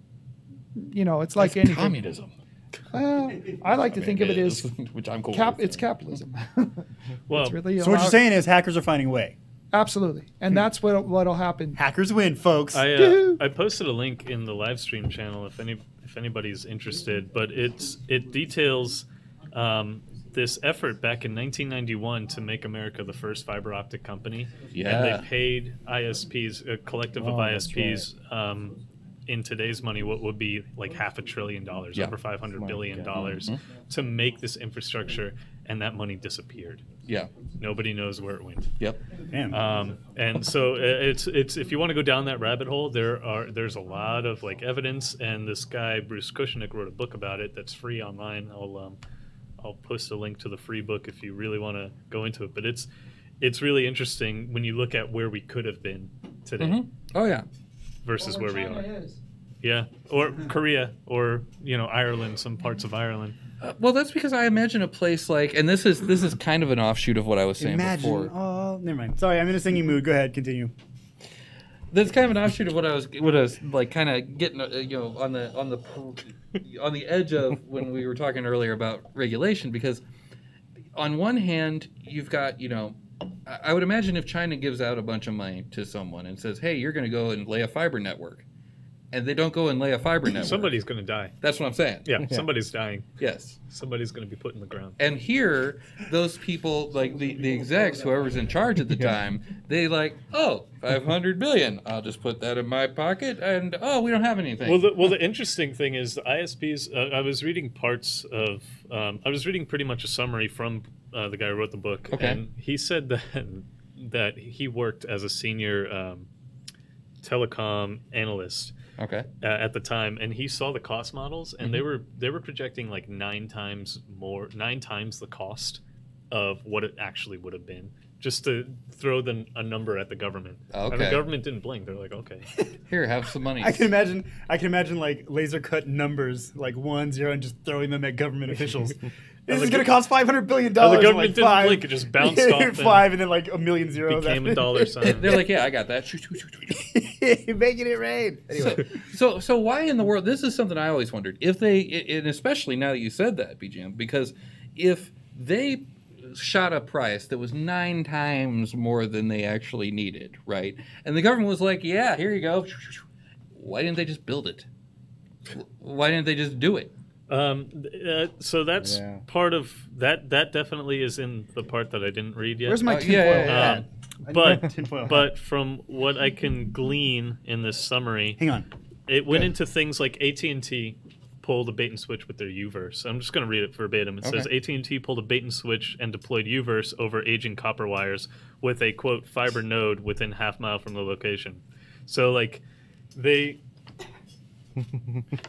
it's like anything. Communism. Well, I like to think of it as which I'm cool with. it's capitalism. Well, It's really So what you're allowed- saying is hackers are finding a way. Absolutely, and that's what'll happen. Hackers win, folks. I posted a link in the live stream channel if anybody's interested, but it details this effort back in 1991 to make America the first fiber optic company. Yeah. And they paid ISPs, a collective of that's ISPs, in today's money, what would be like $500 billion, Yeah. over $500 billion, to make this infrastructure, and that money disappeared. Yeah. Nobody knows where it went. Yep. Damn. And so it's if you want to go down that rabbit hole, there's a lot of like evidence, and this guy Bruce Kushnick wrote a book about it that's free online. I'll post a link to the free book if you really want to go into it. But it's really interesting when you look at where we could have been today Oh, yeah. versus where we are. Yeah, or Korea, or Ireland, some parts of Ireland. Well, that's because I imagine a place like, and this is kind of an offshoot of what I was saying Imagine. before. Oh, never mind. Sorry, I'm in a singing mood. Go ahead, continue. That's kind of an offshoot of what I was like, kind of getting, on the edge of when we were talking earlier about regulation. Because on one hand, you've got, I would imagine if China gives out a bunch of money to someone and says, "Hey, you're going to go and lay a fiber network," and they don't go and lay a fiber network, Somebody's going to die. That's what I'm saying. Yeah, somebody's dying. Yes. Somebody's going to be put in the ground. And here, those people, like the execs, whoever's in charge at the time, they like, oh, 500 billion. I'll just put that in my pocket, and we don't have anything. Well, the interesting thing is the ISPs. I was reading parts of. I was reading pretty much a summary from the guy who wrote the book, Okay. and he said that he worked as a senior telecom analyst Okay. at the time, and he saw the cost models, and they were projecting like 9 times the cost of what it actually would have been, just to throw a number at the government. And the Okay. government didn't blink. They're like, okay. Here, have some money. I can imagine like laser cut numbers, like 1, 0, and just throwing them at government officials. This is going to cost $500 billion. the government like didn't five. blink. It just bounced off and 5, and then like a million zeros. became after. a dollar sign. They're like, yeah, I got that. You're making it rain. Anyway. So why in the world? This is something I always wondered. If they, and especially now that you said that, BGM, because if they shot a price that was 9 times more than they actually needed, right? And the government was like, yeah, here you go. Why didn't they just build it? Why didn't they just do it? So that's Yeah. part of that. That definitely is in the part that I didn't read yet. Where's my Yeah, tinfoil? yeah, yeah. Tinfoil hat. But from what I can glean in this summary, Hang on. it went Good. into things like AT&T pulled a bait and switch with their Uverse. I'm just going to read it verbatim. It says AT&T pulled a bait and switch and deployed Uverse over aging copper wires with a, quote, fiber node within half mile from the location. So, like, they...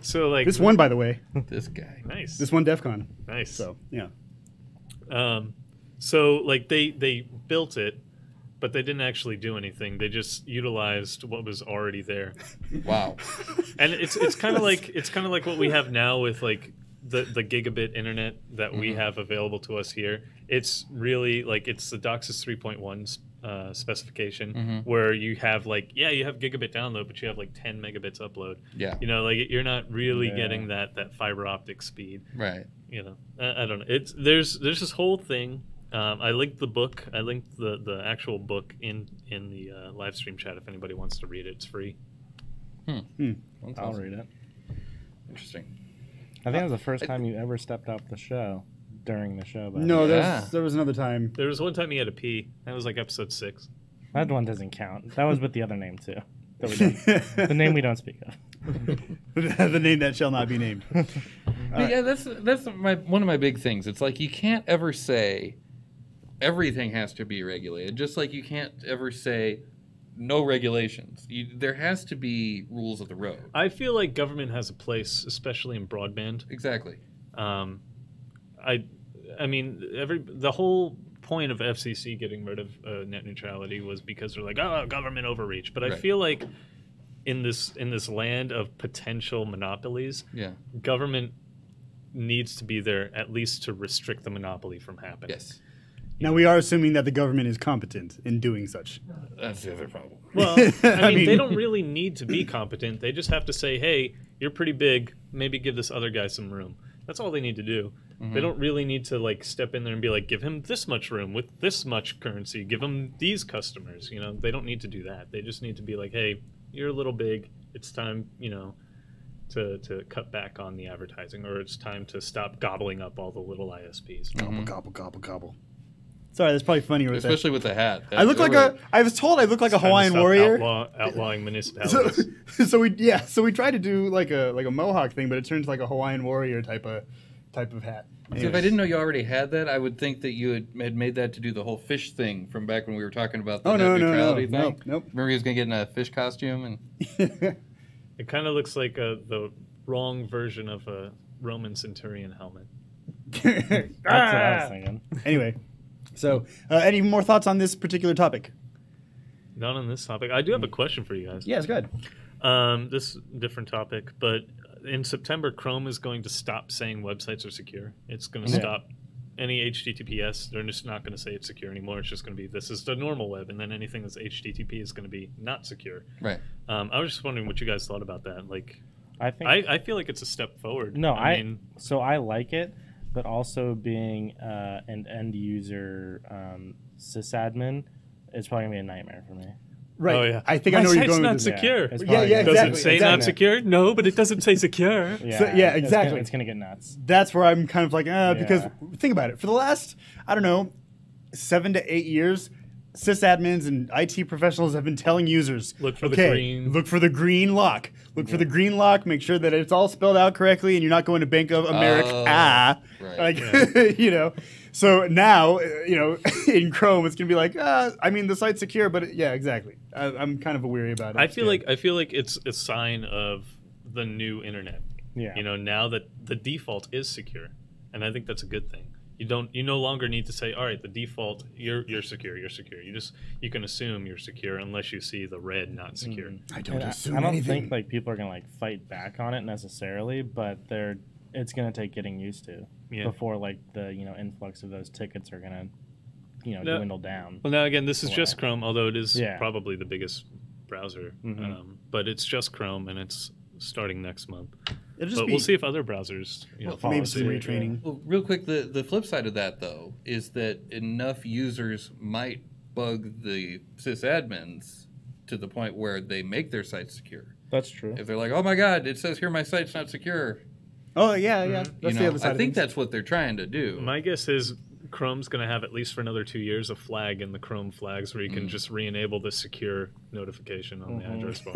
So, like... This one, by the way. This guy. Nice. This one, DEF CON. Nice. So, yeah. So, like, they built it, but they didn't actually do anything. They just utilized what was already there. Wow. And it's kind of like what we have now with like the gigabit internet that we have available to us here. It's really like it's the DOCSIS 3.1 specification where you have like you have gigabit download, but you have like 10 megabits upload. Yeah. You know, like you're not really getting that fiber optic speed. Right. You know, I don't know. There's this whole thing. I linked the book. I linked the actual book in the live stream chat. If anybody wants to read it, it's free. I'll read it. Interesting. I think it was the first time you ever stepped off the show during the show. But No, Yeah. there was another time. There was one time he had a pee. That was like episode 6. that one doesn't count. That was with the other name too. That we don't, the name we don't speak of. The name that shall not be named. But yeah, that's one of my big things. It's like you can't ever say everything has to be regulated, just like you can't ever say no regulations. There has to be rules of the road. I feel like government has a place, especially in broadband. Exactly. I mean, the whole point of FCC getting rid of net neutrality was because they're like, oh, government overreach. But I feel like in this land of potential monopolies, government needs to be there at least to restrict the monopoly from happening. Yes. Now, we are assuming that the government is competent in doing such. That's the other problem. Well, I mean, they don't really need to be competent. They just have to say, hey, you're pretty big. Maybe give this other guy some room. That's all they need to do. They don't really need to like step in there and be like, give him this much room with this much currency. Give him these customers. You know, they don't need to do that. They just need to be like, hey, you're a little big. It's time, you know, to cut back on the advertising, or it's time to stop gobbling up all the little ISPs. Gobble, gobble, gobble, gobble. Sorry, that's probably funnier with Especially with the hat. I look like I was told I look like a Hawaiian warrior. Outlawing municipalities. So we tried to do like a mohawk thing, but it turns like a Hawaiian warrior type of hat. See, if I didn't know you already had that, I would think that you had made that to do the whole fish thing from back when we were talking about the net neutrality thing. Nope. Remember he was going to get in a fish costume? And It kind of looks like the wrong version of a Roman centurion helmet. That's what I was thinking. Anyway, so any more thoughts on this particular topic? Not on this topic. I do have a question for you guys. Yeah, it's good. This different topic, but in September, Chrome is going to stop saying websites are secure. It's going to stop any HTTPS. They're just not going to say it's secure anymore. It's just going to be this is the normal web, and then anything that's HTTP is going to be not secure. right. I was just wondering what you guys thought about that. Like, I think I feel like it's a step forward. No, I mean, so I like it, but also being an end user sysadmin is probably gonna be a nightmare for me. Right. Oh, yeah. I think I know where you're going not with this. secure. It's Yeah, probably yeah, gonna- Does exactly. it say not secure? No, but it doesn't say secure. Yeah, exactly. It's gonna get nuts. That's where I'm kind of like, because think about it. For the last, I don't know, 7 to 8 years, sysadmins and IT professionals have been telling users, Look for the green. Look for the green lock. Look for the green lock. Make sure that it's all spelled out correctly and you're not going to Bank of America. Right. Like, you know. So now, in Chrome, it's going to be like, I mean, the site's secure, but yeah, exactly. I'm kind of weary about it. I feel like it's a sign of the new internet. Yeah. You know, now that the default is secure, and I think that's a good thing. You no longer need to say, all right, the default you're secure. You can assume you're secure unless you see the red not secure. I don't assume I don't anything. think like people are gonna like fight back on it necessarily, but it's gonna take getting used to before like the influx of those tickets are gonna No. dwindle down. Well, now again, this is Why? just Chrome, although it is Yeah. probably the biggest browser. But it's just Chrome, and it's starting next month. It'll just But be we'll see if other browsers follow maybe some suit. retraining. Well, real quick, the flip side of that, though, is that enough users might bug the sysadmins to the point where they make their site secure. That's true. If they're like, oh my God, it says here my site's not secure. Oh, yeah. That's the other side I of think things. that's what they're trying to do. My guess is Chrome's going to have, at least for another 2 years, a flag in the Chrome flags where you can just re-enable the secure notification on the address bar.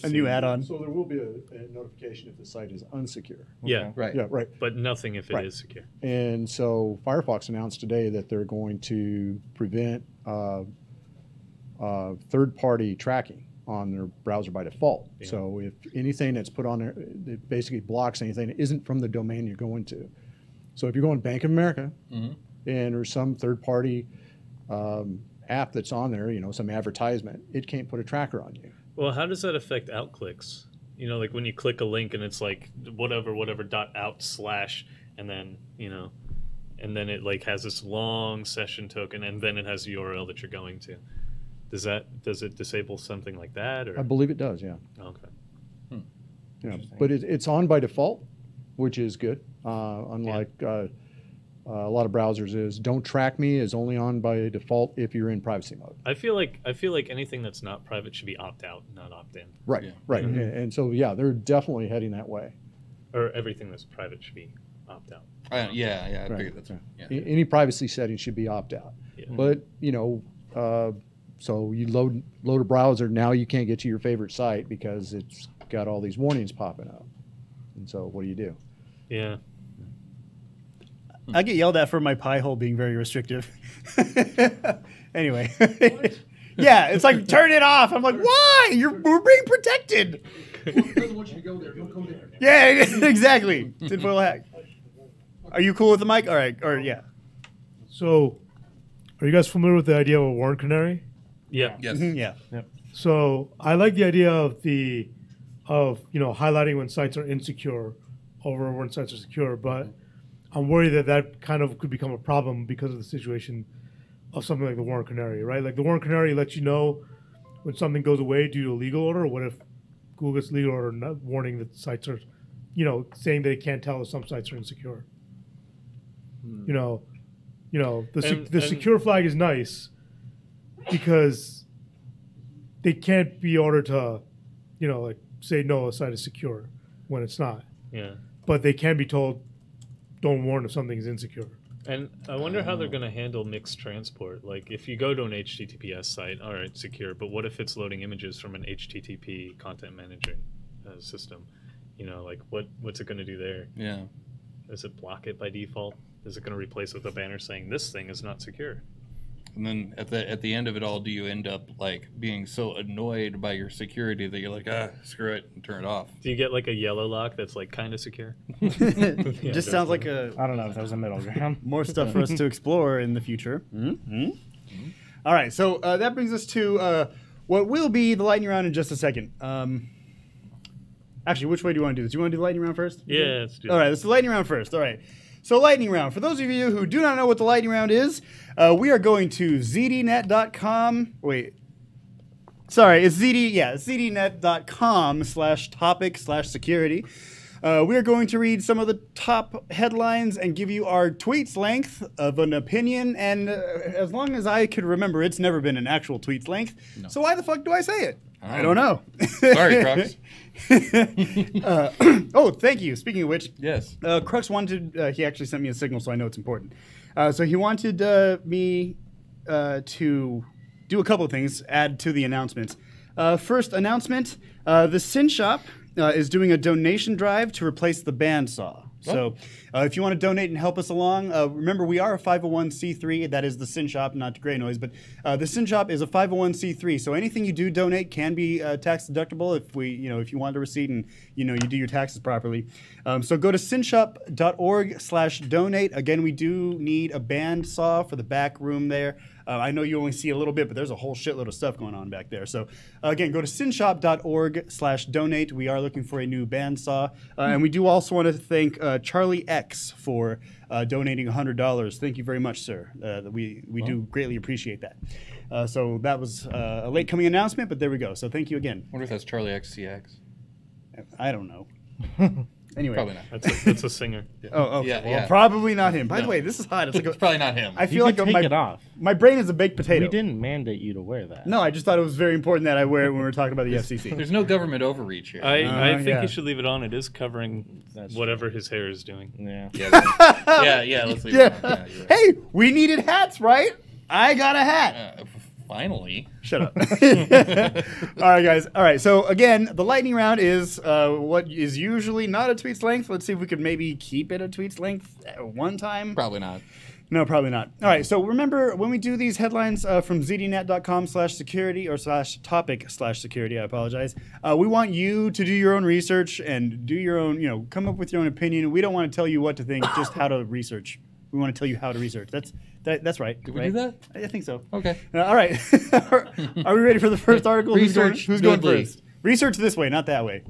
A new add-on. So there will be a notification if the site is unsecure. Yeah, Right. Yeah, right. but nothing if it is secure. And so Firefox announced today that they're going to prevent third-party tracking on their browser by default. Yeah. So if anything that's put on there, it basically blocks anything that isn't from the domain you're going to. So if you're going Bank of America and there's some third-party app that's on there, some advertisement, it can't put a tracker on you. Well, how does that affect outclicks? Like when you click a link and it's like whatever .out/ and then, and then it like has this long session token and then it has the URL that you're going to. Does it disable something like that? Or? I believe it does, yeah. Okay. But it's on by default, which is good. Unlike a lot of browsers is don't track me is only on by default if you're in privacy mode. I feel like anything that's not private should be opt out, not opt in. Right, right. And so they're definitely heading that way. Or everything that's private should be opt out. I figured that's Any privacy setting should be opt out. Yeah. But so you load a browser, now you can't get to your favorite site because it's got all these warnings popping up. And so what do you do? Yeah. I get yelled at for my pie hole being very restrictive. Anyway. Yeah, it's like, turn it off. I'm like, why? We're being protected. Doesn't want you to go there. Don't go there. Yeah, exactly. Tinfoil hack. Are you cool with the mic? All right. Or yeah. So, are you guys familiar with the idea of a warrant canary? Yeah. Yes. Yeah. So I like the idea of highlighting when sites are insecure over when sites are secure, but I'm worried that kind of could become a problem because of the situation of something like the warrant canary, right? Like the warrant canary lets you know when something goes away due to a legal order. Or what if Google gets legal order not warning that sites are, saying they can't tell if some sites are insecure. The secure flag is nice because they can't be ordered to, say no, a site is secure when it's not. Yeah. But they can be told, don't warn if something is insecure. And I wonder how they're going to handle mixed transport. Like if you go to an HTTPS site, all right, secure. But what if it's loading images from an HTTP content management system? What's it going to do there? Yeah. Does it block it by default? Is it going to replace it with a banner saying this thing is not secure? And then at the end of it all, do you end up like being so annoyed by your security that you're like, screw it, and turn it off? Do you get like a yellow lock that's like kind of secure? Just sounds like I don't know if there's a middle ground. more stuff for us to explore in the future. All right, so that brings us to what will be the lightning round in just a second. Actually, which way do you want to do this? Do you want to do the lightning round first? Yeah, let's do All that. right, let's do the lightning round first. All right. So lightning round. For those of you who do not know what the lightning round is, we are going to zdnet.com. Wait. Sorry, it's zdnet.com/topic/security. We are going to read some of the top headlines and give you our tweet's length of an opinion. And as long as I could remember, it's never been an actual tweet's length. No. So why the fuck do I say it? I don't know. Sorry, Crux. Oh, thank you. Speaking of which, Yes. Crux wanted, he actually sent me a signal, so I know it's important. So he wanted me to do a couple of things, add to the announcements. First announcement, the Sin Shop is doing a donation drive to replace the bandsaw. So if you want to donate and help us along, remember we are a 501c3. That is the Sin Shop, not Greynoise, but the Sin Shop is a 501c3. So anything you do donate can be tax deductible if if you want a receipt and you do your taxes properly. So go to sinshop.org/donate. Again, we do need a bandsaw for the back room there. I know you only see a little bit, but there's a whole shitload of stuff going on back there. So again, go to sinshop.org/donate. We are looking for a new bandsaw. And we do also want to thank Charlie X for donating $100. Thank you very much, sir. We do greatly appreciate that. So that was a late coming announcement, but there we go. So thank you again. I wonder if that's Charlie XCX. I don't know. Anyway. Probably not. That's a singer. Yeah. Oh, okay. Yeah, Well, yeah. probably not him. By the No. way, this is hot. It's like It's probably not him. I You feel like could take my, it off. my brain is a baked potato. We didn't mandate you to wear that. No, I just thought it was very important that I wear it when we were talking about the FCC. There's no government overreach here. I think yeah. you should leave it on. It is covering That's whatever his hair is doing. Yeah. yeah, let's leave it on. Yeah, you're right. Hey, we needed hats, right? I got a hat. Finally. Shut up. All right, guys. All right. So again, the lightning round is what is usually not a tweet's length. Let's see if we could maybe keep it a tweet's length at one time. Probably not. No, probably not. All right. So remember when we do these headlines from zdnet.com/security or /topic/security. I apologize. We want you to do your own research and do your own, come up with your own opinion. We don't want to tell you what to think, just how to research. We want to tell you how to research. That's right. Did we right? do that? I think so. Okay. All right. Are we ready for the first article? Research Who's going goodly. first? Research this way, not that way.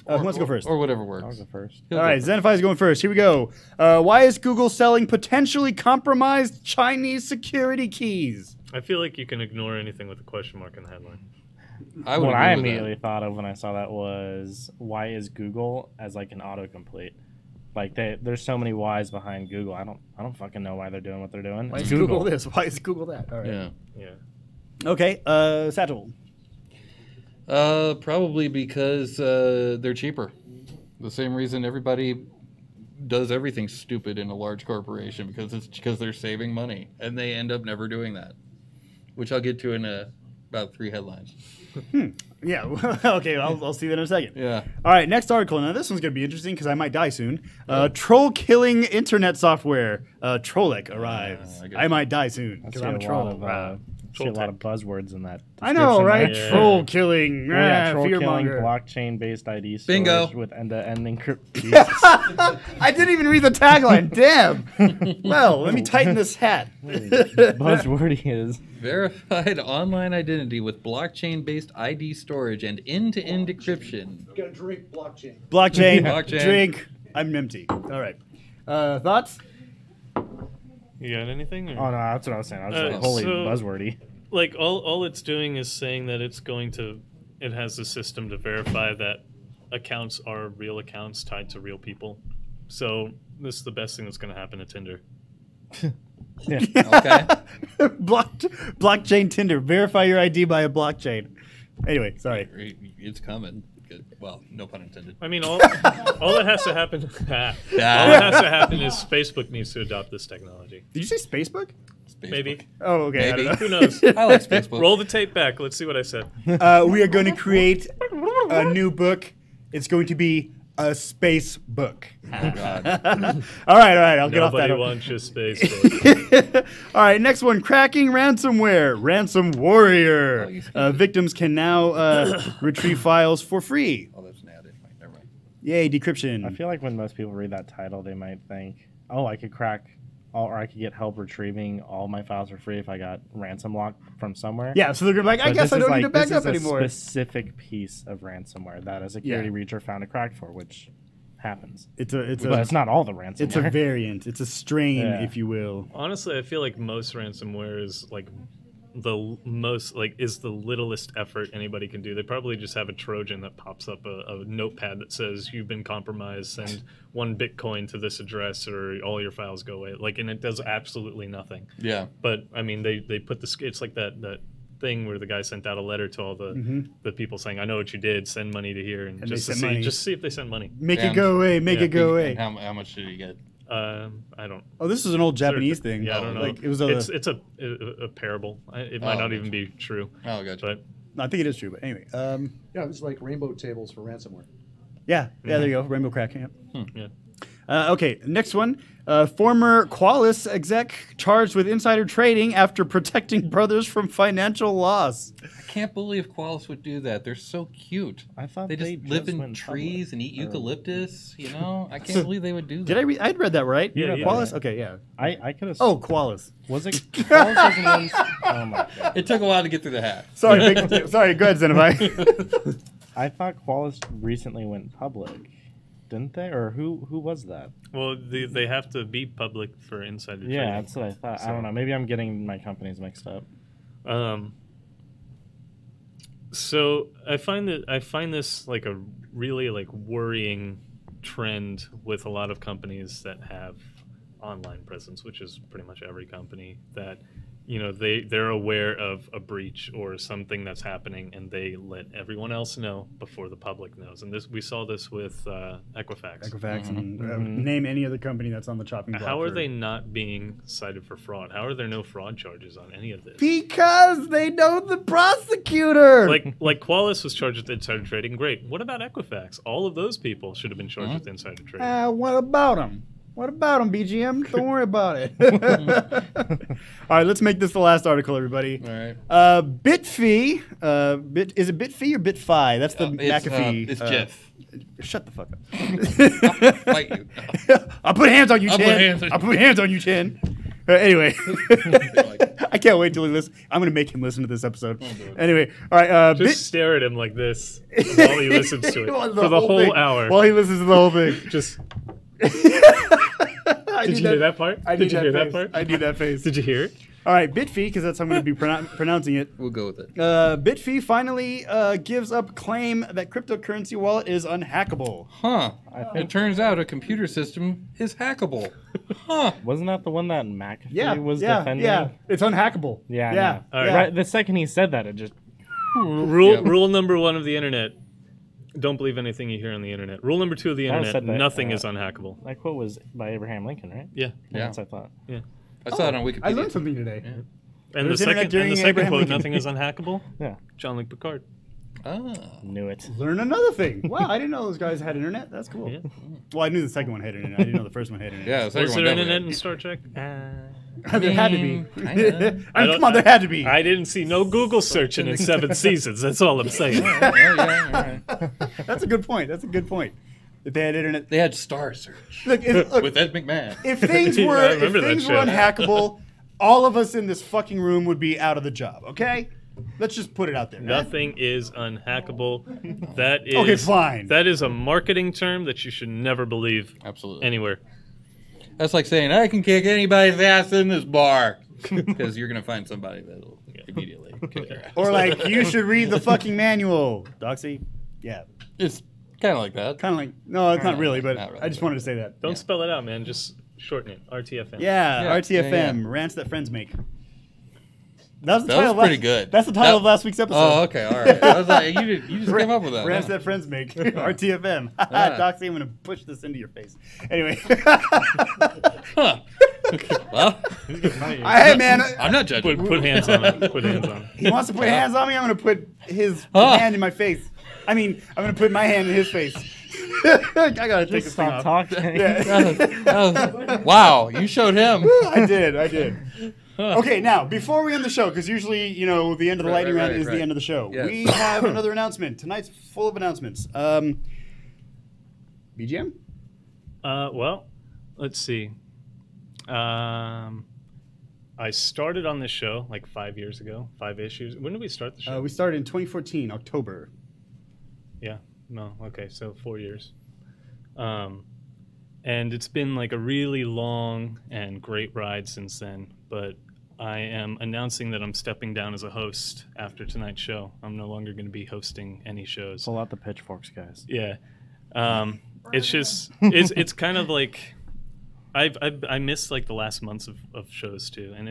Who wants to go first? Or whatever I'll works. go first. All right, Zenify is going first. Here we go. Why is Google selling potentially compromised Chinese security keys? I feel like you can ignore anything with a question mark in the headline. I would What agree I with that. immediately thought of when I saw that was, why is Google as like an autocomplete? Like there's so many whys behind Google. I don't fucking know why they're doing what they're doing. Why It's is Google this? Why is Google that? All right. Yeah. Yeah. Okay, Satchel. Probably because they're cheaper. The same reason everybody does everything stupid in a large corporation, because they're saving money, and they end up never doing that, which I'll get to in about 3 headlines. Yeah, okay, I'll see that in a second. Yeah. All right, next article. Now, this one's going to be interesting because I might die soon. Troll-killing internet software, Trollic, arrives. I guess. I might die soon I because see I'm a troll. see a lot of buzzwords in that. I know, right? description there. Yeah. Troll-killing, Oh, yeah, troll killing, fearmonger. blockchain-based ID storage Bingo. with end-to-end encryption. I didn't even read the tagline. Damn. Well, let me tighten this hat. Buzzwordy is. Verified online identity with blockchain-based ID storage and end-to-end encryption. You gotta drink blockchain. Blockchain, Blockchain. drink. I'm empty. All right. Thoughts? You got anything? Or? Oh no, that's what I was saying. I was like, so- holy buzzwordy. Like all it's doing is saying that it has a system to verify that accounts are real accounts tied to real people. So this is the best thing that's going to happen to Tinder. Yeah. Okay. Blockchain Tinder. Verify your ID by a blockchain. Anyway, sorry. It's coming. Good. Well, no pun intended. I mean, all that has to happen. All that has to happen is Facebook needs to adopt this technology. Did you say Facebook? Facebook. Maybe. Oh, okay. I Maybe. don't Who knows? I like Facebook. Roll the tape back. Let's see what I said. know. We are going to create a new book. It's going to be a space book. Oh, God. All right. I'll get off Nobody that. wants your space. Book. All right, next one. Cracking ransomware. Ransom Warrior. Victims can now retrieve files for free. Oh, that's an ad. Never mind. Yay, decryption. I feel like when most people read that title, they might think, "Oh, I could crack, or I could get help retrieving all my files for free if I got ransom locked from somewhere." Yeah, so they're going to be like, I But guess this I is don't need to back this up is a anymore. Specific piece of ransomware that a security breacher found a crack for, which happens. It's But a it's not all the ransomware. it's a variant. It's a strain, Yeah. if you will. Honestly, I feel like most ransomware is like the littlest effort anybody can do. They probably just have a Trojan that pops up a notepad that says you've been compromised, send 1 Bitcoin to this address or all your files go away. Like, and it does absolutely nothing. Yeah. But I mean, they put it's like that thing where the guy sent out a letter to all the people saying, I know what you did, send money to here, and they just to sent money. see if they send money. Make it And- go away. Make yeah, it go away. And how much did he get? I don't. Oh, this is an old Japanese thing. Yeah, I don't know. Like, it was it's a parable. It might not even be true. Oh, gotcha. But I think it is true, but anyway. Yeah, it was like rainbow tables for ransomware. Yeah, there you go. Rainbow crack. Yeah. yeah. Okay, next one. Former Qualys exec charged with insider trading after protecting brothers from financial loss. I can't believe Qualys would do that. They're so cute. I thought They just live in went trees public. and eat eucalyptus. You know, I can't believe they would do that. Did I read? I'd read that right. Yeah, Qualys. yeah. Okay, yeah. I could have. Oh, Qualys. was it? Qualys was the ones- oh my god! It took a while to get through the hat. Sorry, sorry. Go ahead, Zenify. I thought Qualys recently went public, didn't they? Or who was that? Well, they have to be public for insider trading. Yeah, that's what I thought. I don't know. Maybe I'm getting my companies mixed up. So I find this like a really like worrying trend with a lot of companies that have online presence, which is pretty much every company, that they're aware of a breach or something that's happening, and they let everyone else know before the public knows. And we saw this with Equifax. And name any other company that's on the chopping block. How are they not being cited for fraud? How are there no fraud charges on any of this? Because they know the prosecutor. Like Qualys was charged with insider trading. Great. What about Equifax? All of those people should have been charged with insider trading. What about them? What about them, BGM? Don't worry about it. All right, let's make this the last article, everybody. All right. Bitfee. Is it Bitfee or Bitfi? That's the McAfee. It's Jeff. Shut the fuck up. I'll fight you. I'll put hands on you, Chin. I'll put hands on you, Chin. Anyway, I can't wait till he listens. I'm going to make him listen to this episode. Anyway, all right. Just stare at him like this while he listens to it for the whole hour. While he listens to the whole thing. Just... Did you hear that part? Did you hear that part? I need that face. Did you hear it? All right, Bitfee, because that's how I'm going to be pronouncing it. We'll go with it. Bitfee finally gives up claim that cryptocurrency wallet is unhackable. Huh. It turns out a computer system is hackable. Huh. Wasn't that the one that McAfee was defending? Yeah, it's unhackable. Yeah. Yeah. No. Right, the second he said that, it just... Rule number 1 of the internet. Don't believe anything you hear on the internet. Rule number 2 of the internet, nothing is unhackable. That quote was by Abraham Lincoln, right? Yeah. That's what I thought. Yeah. I saw it on Wikipedia. I learned something today. Yeah. And the second quote, nothing is unhackable? Yeah. Jean-Luc Picard. Ah. Knew it. Learn another thing. Wow, I didn't know those guys had internet. That's cool. Yeah. Well, I knew the second one had internet. I didn't know the first one had internet. Yeah, the second Was one there definitely internet had. in Star Trek? There had to be. I Come on, there had to be. I didn't see no Google searching in 7 seasons. That's all I'm saying. That's a good point. That's a good point. If they had internet, They had Star Search look, with Ed McMahon. if things Yeah, were I remember that show. unhackable, all of us in this fucking room would be out of the job. Okay, let's just put it out there. Nothing is unhackable. That is Okay, fine. That is a marketing term that you should never believe Absolutely. anywhere. That's like saying, I can kick anybody's ass in this bar. Because you're going to find somebody that'll immediately kick your ass. Or like, you should read the fucking manual, Doxy. Yeah, It's kind of like that. kind of like. No, it's not really, but Not really. I just wanted to say that. Don't spell it out, man. Just shorten it. RTFM. Yeah, Yeah, RTFM, yeah. rants that friends make. That was the That title. was pretty good. That's the title That- of last week's episode. Oh, okay, all right. I was like, you just came up with that. Rants huh? that friends make. RTFM. Yeah. Doxy, I'm going to push this into your face. Anyway. Huh. Well, Hey, man. I'm not judging. Put hands on it. Put hands on it. He wants to put hands on me. I'm going to put his Ah. hand in my face. I mean, I'm going to put my hand in his face. I got to take this Just thing stop off. talking. Yeah. Wow, you showed him. I did. Okay, now, before we end the show, because usually, you know, the end of the lightning round is the end of the show. Yes. We have another announcement. Tonight's full of announcements. BGM? Well, let's see. I started on this show like 5 years ago, 5 issues. When did we start the show? We started in 2014, October. Yeah. No. Okay. So 4 years. And it's been like a really long and great ride since then. But I am announcing that I'm stepping down as a host after tonight's show. I'm no longer going to be hosting any shows. Pull out the pitchforks, guys. Yeah. It's just it's kind of like I missed like the last months of shows too, and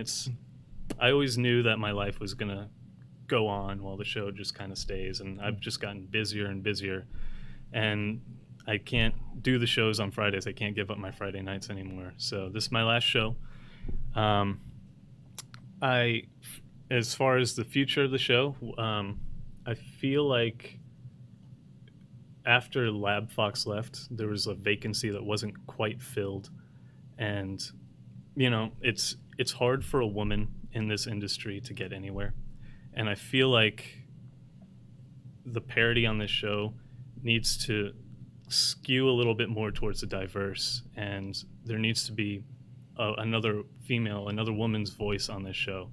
I always knew that my life was gonna go on while the show just kind of stays, and I've just gotten busier and busier, and I can't do the shows on Fridays. I can't give up my Friday nights anymore. So this is my last show. As far as the future of the show, I feel like after Lab Fox left, there was a vacancy that wasn't quite filled. And, you know, it's hard for a woman in this industry to get anywhere. And I feel like the parody on this show needs to skew a little bit more towards the diverse. And there needs to be another woman's voice on this show.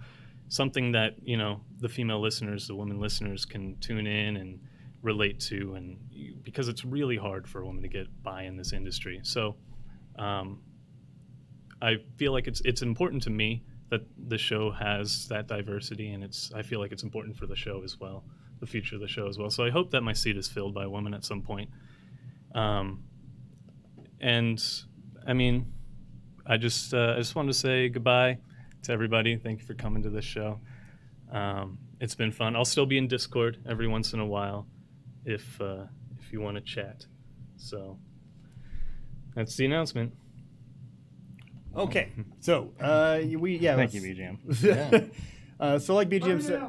Something that, you know, the female listeners, the women listeners can tune in and relate to, and because it's really hard for a woman to get by in this industry. So I feel like it's important to me that the show has that diversity, and I feel like it's important for the show as well, the future of the show as well. So I hope that my seat is filled by a woman at some point. And I mean, I just wanted to say goodbye to everybody. Thank you for coming to this show. It's been fun. I'll still be in Discord every once in a while if you want to chat. So that's the announcement. Okay, so Thank you, BGM. So like BGM said,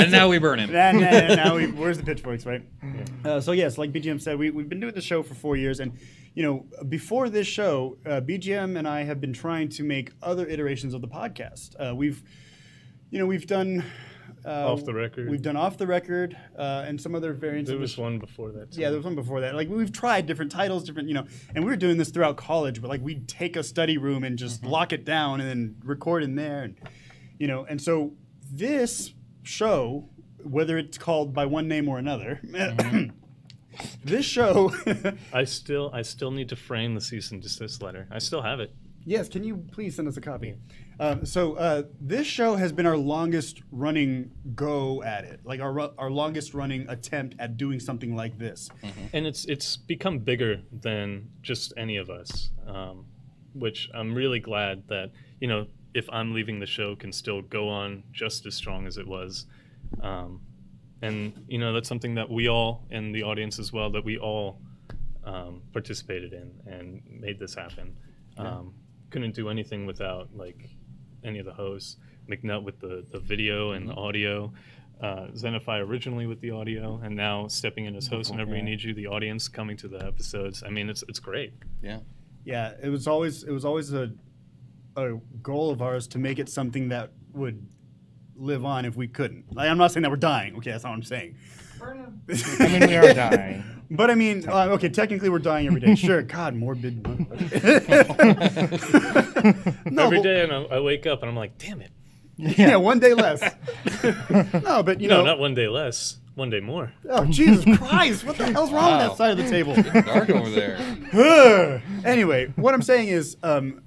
And now we burn him. now where's the pitchforks, right? So yes, like BGM said, we've been doing the show for 4 years, and before this show, BGM and I have been trying to make other iterations of the podcast. We've done Off the record. We've done off the record and some other variants. There was one before that too. Yeah, there was one before that. Like we've tried different titles, and we were doing this throughout college. But like we'd take a study room and just lock it down and then record in there, and so this show, whether it's called by one name or another, this show. I still need to frame the cease and desist letter. I still have it. Yes, can you please send us a copy? So this show has been our longest running go at it, like our longest running attempt at doing something like this. And it's become bigger than just any of us, which I'm really glad that, if I'm leaving the show, can still go on just as strong as it was. And, that's something that we all, and the audience as well, that we all participated in and made this happen. Couldn't do anything without any of the hosts. McNutt with the video and the audio, Zenify originally with the audio, and now stepping in as host whenever we need you. The audience coming to the episodes. I mean, it's great. Yeah. It was always a goal of ours to make it something that would live on if we couldn't. I'm not saying that we're dying. Okay, that's not what I'm saying. I mean, we are dying. But I mean, okay, technically we're dying every day. Sure, God, morbid. Every day I wake up and I'm like, damn it. Yeah, one day less. No, but No, not one day less. One day more. Oh, Jesus Christ. What the hell's wrong with that side of the table? It's dark over there. Anyway, what I'm saying is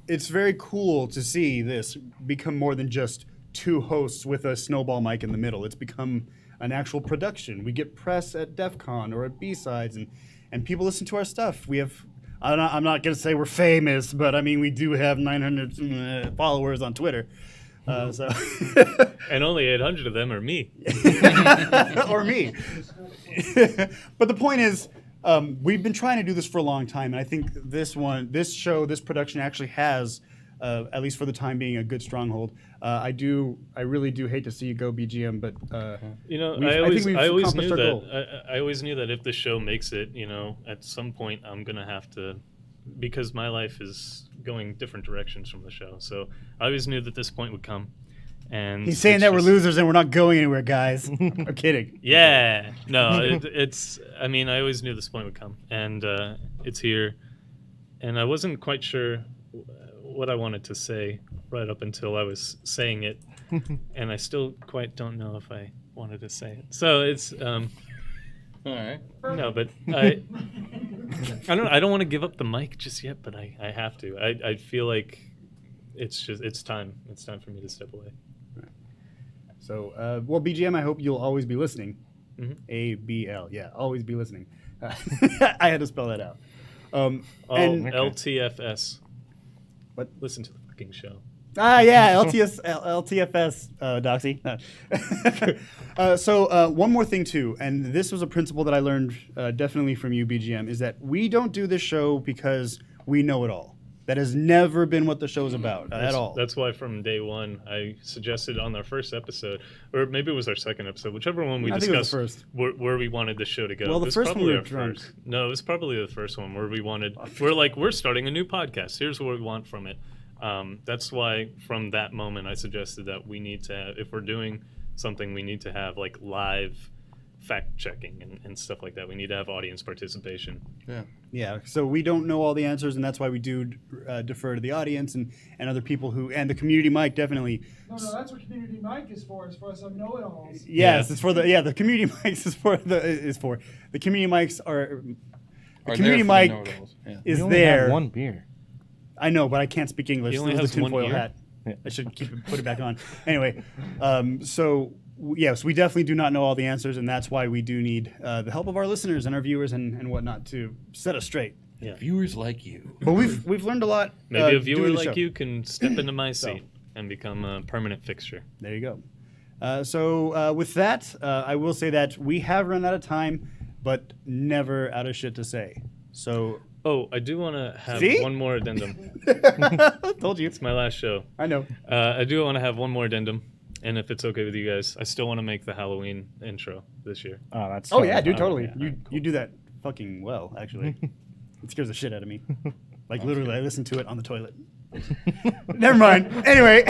it's very cool to see this become more than just two hosts with a snowball mic in the middle. It's become an actual production. We get press at DEF CON or at B-Sides, and people listen to our stuff. We have, I'm not going to say we're famous, but I mean, we do have 900 followers on Twitter. So and only 800 of them are me. Or me. But the point is, we've been trying to do this for a long time, and I think this production actually has, at least for the time being, a good stronghold. I really do hate to see you go, BGM, but I always knew that if the show makes it, at some point I'm gonna have to, because my life is going different directions from the show. So I always knew that this point would come. And he's saying that we're losers and we're not going anywhere, guys. I'm kidding. Yeah, no, it's. I mean, I always knew this point would come, and it's here. And I wasn't quite sure what I wanted to say right up until I was saying it, and I still quite don't know if I wanted to say it. So it's all right. No, but I don't want to give up the mic just yet, but I have to. I feel like it's time. It's time for me to step away. Right. So, well, BGM, I hope you'll always be listening. ABL, yeah, always be listening. I had to spell that out. And LTFS. What? Listen to the fucking show. Yeah, LTFS, Doxy. So one more thing too, and this was a principle that I learned definitely from you, BGM, is that we don't do this show because we know it all. That has never been what the show is about at all. That's why from day one I suggested on our first episode, or maybe it was our second episode, whichever one we discussed, where we wanted the show to go. Well, the first one we were drunk. No, it was probably the first one where we wanted. We're starting a new podcast. Here's what we want from it. That's why from that moment I suggested that we need to have, if we're doing something, we need to have like live fact checking and stuff like that. We need to have audience participation. Yeah, so we don't know all the answers, and that's why we do defer to the audience and other people and the community mic definitely. No, that's what community mic is for. It's for us know-it-alls. Yes, it's for the community mics the community mics are the community mic is you only there. have one beer. I know, but I can't speak English. He only so has the tinfoil one hat. I should put it back on. Anyway, yes, we definitely do not know all the answers, and that's why we do need the help of our listeners and our viewers and whatnot to set us straight. Yeah. Viewers like you. But we've learned a lot. Maybe a viewer doing the like show. you can step into my seat and become a permanent fixture. There you go. So with that, I will say that we have run out of time, but never out of shit to say. So. Oh, I do want to have one more addendum. Told you. It's my last show. I know. I do want to have one more addendum. And if it's okay with you guys, I still want to make the Halloween intro this year. Oh, that's. Oh yeah, dude, fun. totally. Yeah. You do that fucking well, actually. It scares the shit out of me. Like literally, I listen to it on the toilet. Never mind. Anyway,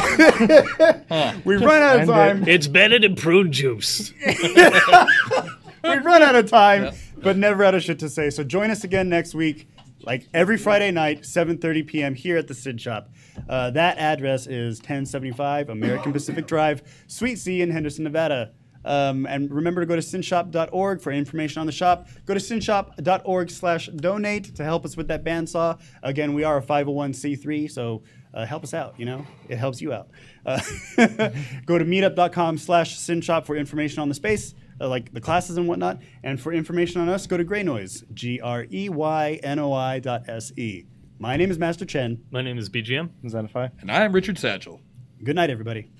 we've run out of time. It's better than prune juice. We've run out of time, but never out of shit to say. So join us again next week, like every Friday night, 7:30 p.m. here at the Sid Shop. That address is 1075 American Pacific Drive, Suite C in Henderson, Nevada. And remember to go to synshop.org for information on the shop. Go to synshop.org/donate to help us with that bandsaw. Again, we are a 501c3, so help us out, It helps you out. Go to meetup.com/synshop for information on the space, like the classes and whatnot. And for information on us, go to Greynoise, GREYNOI.se. My name is Master Chen. My name is BGM. Zenify. And I'm Richard Satchel. Good night, everybody.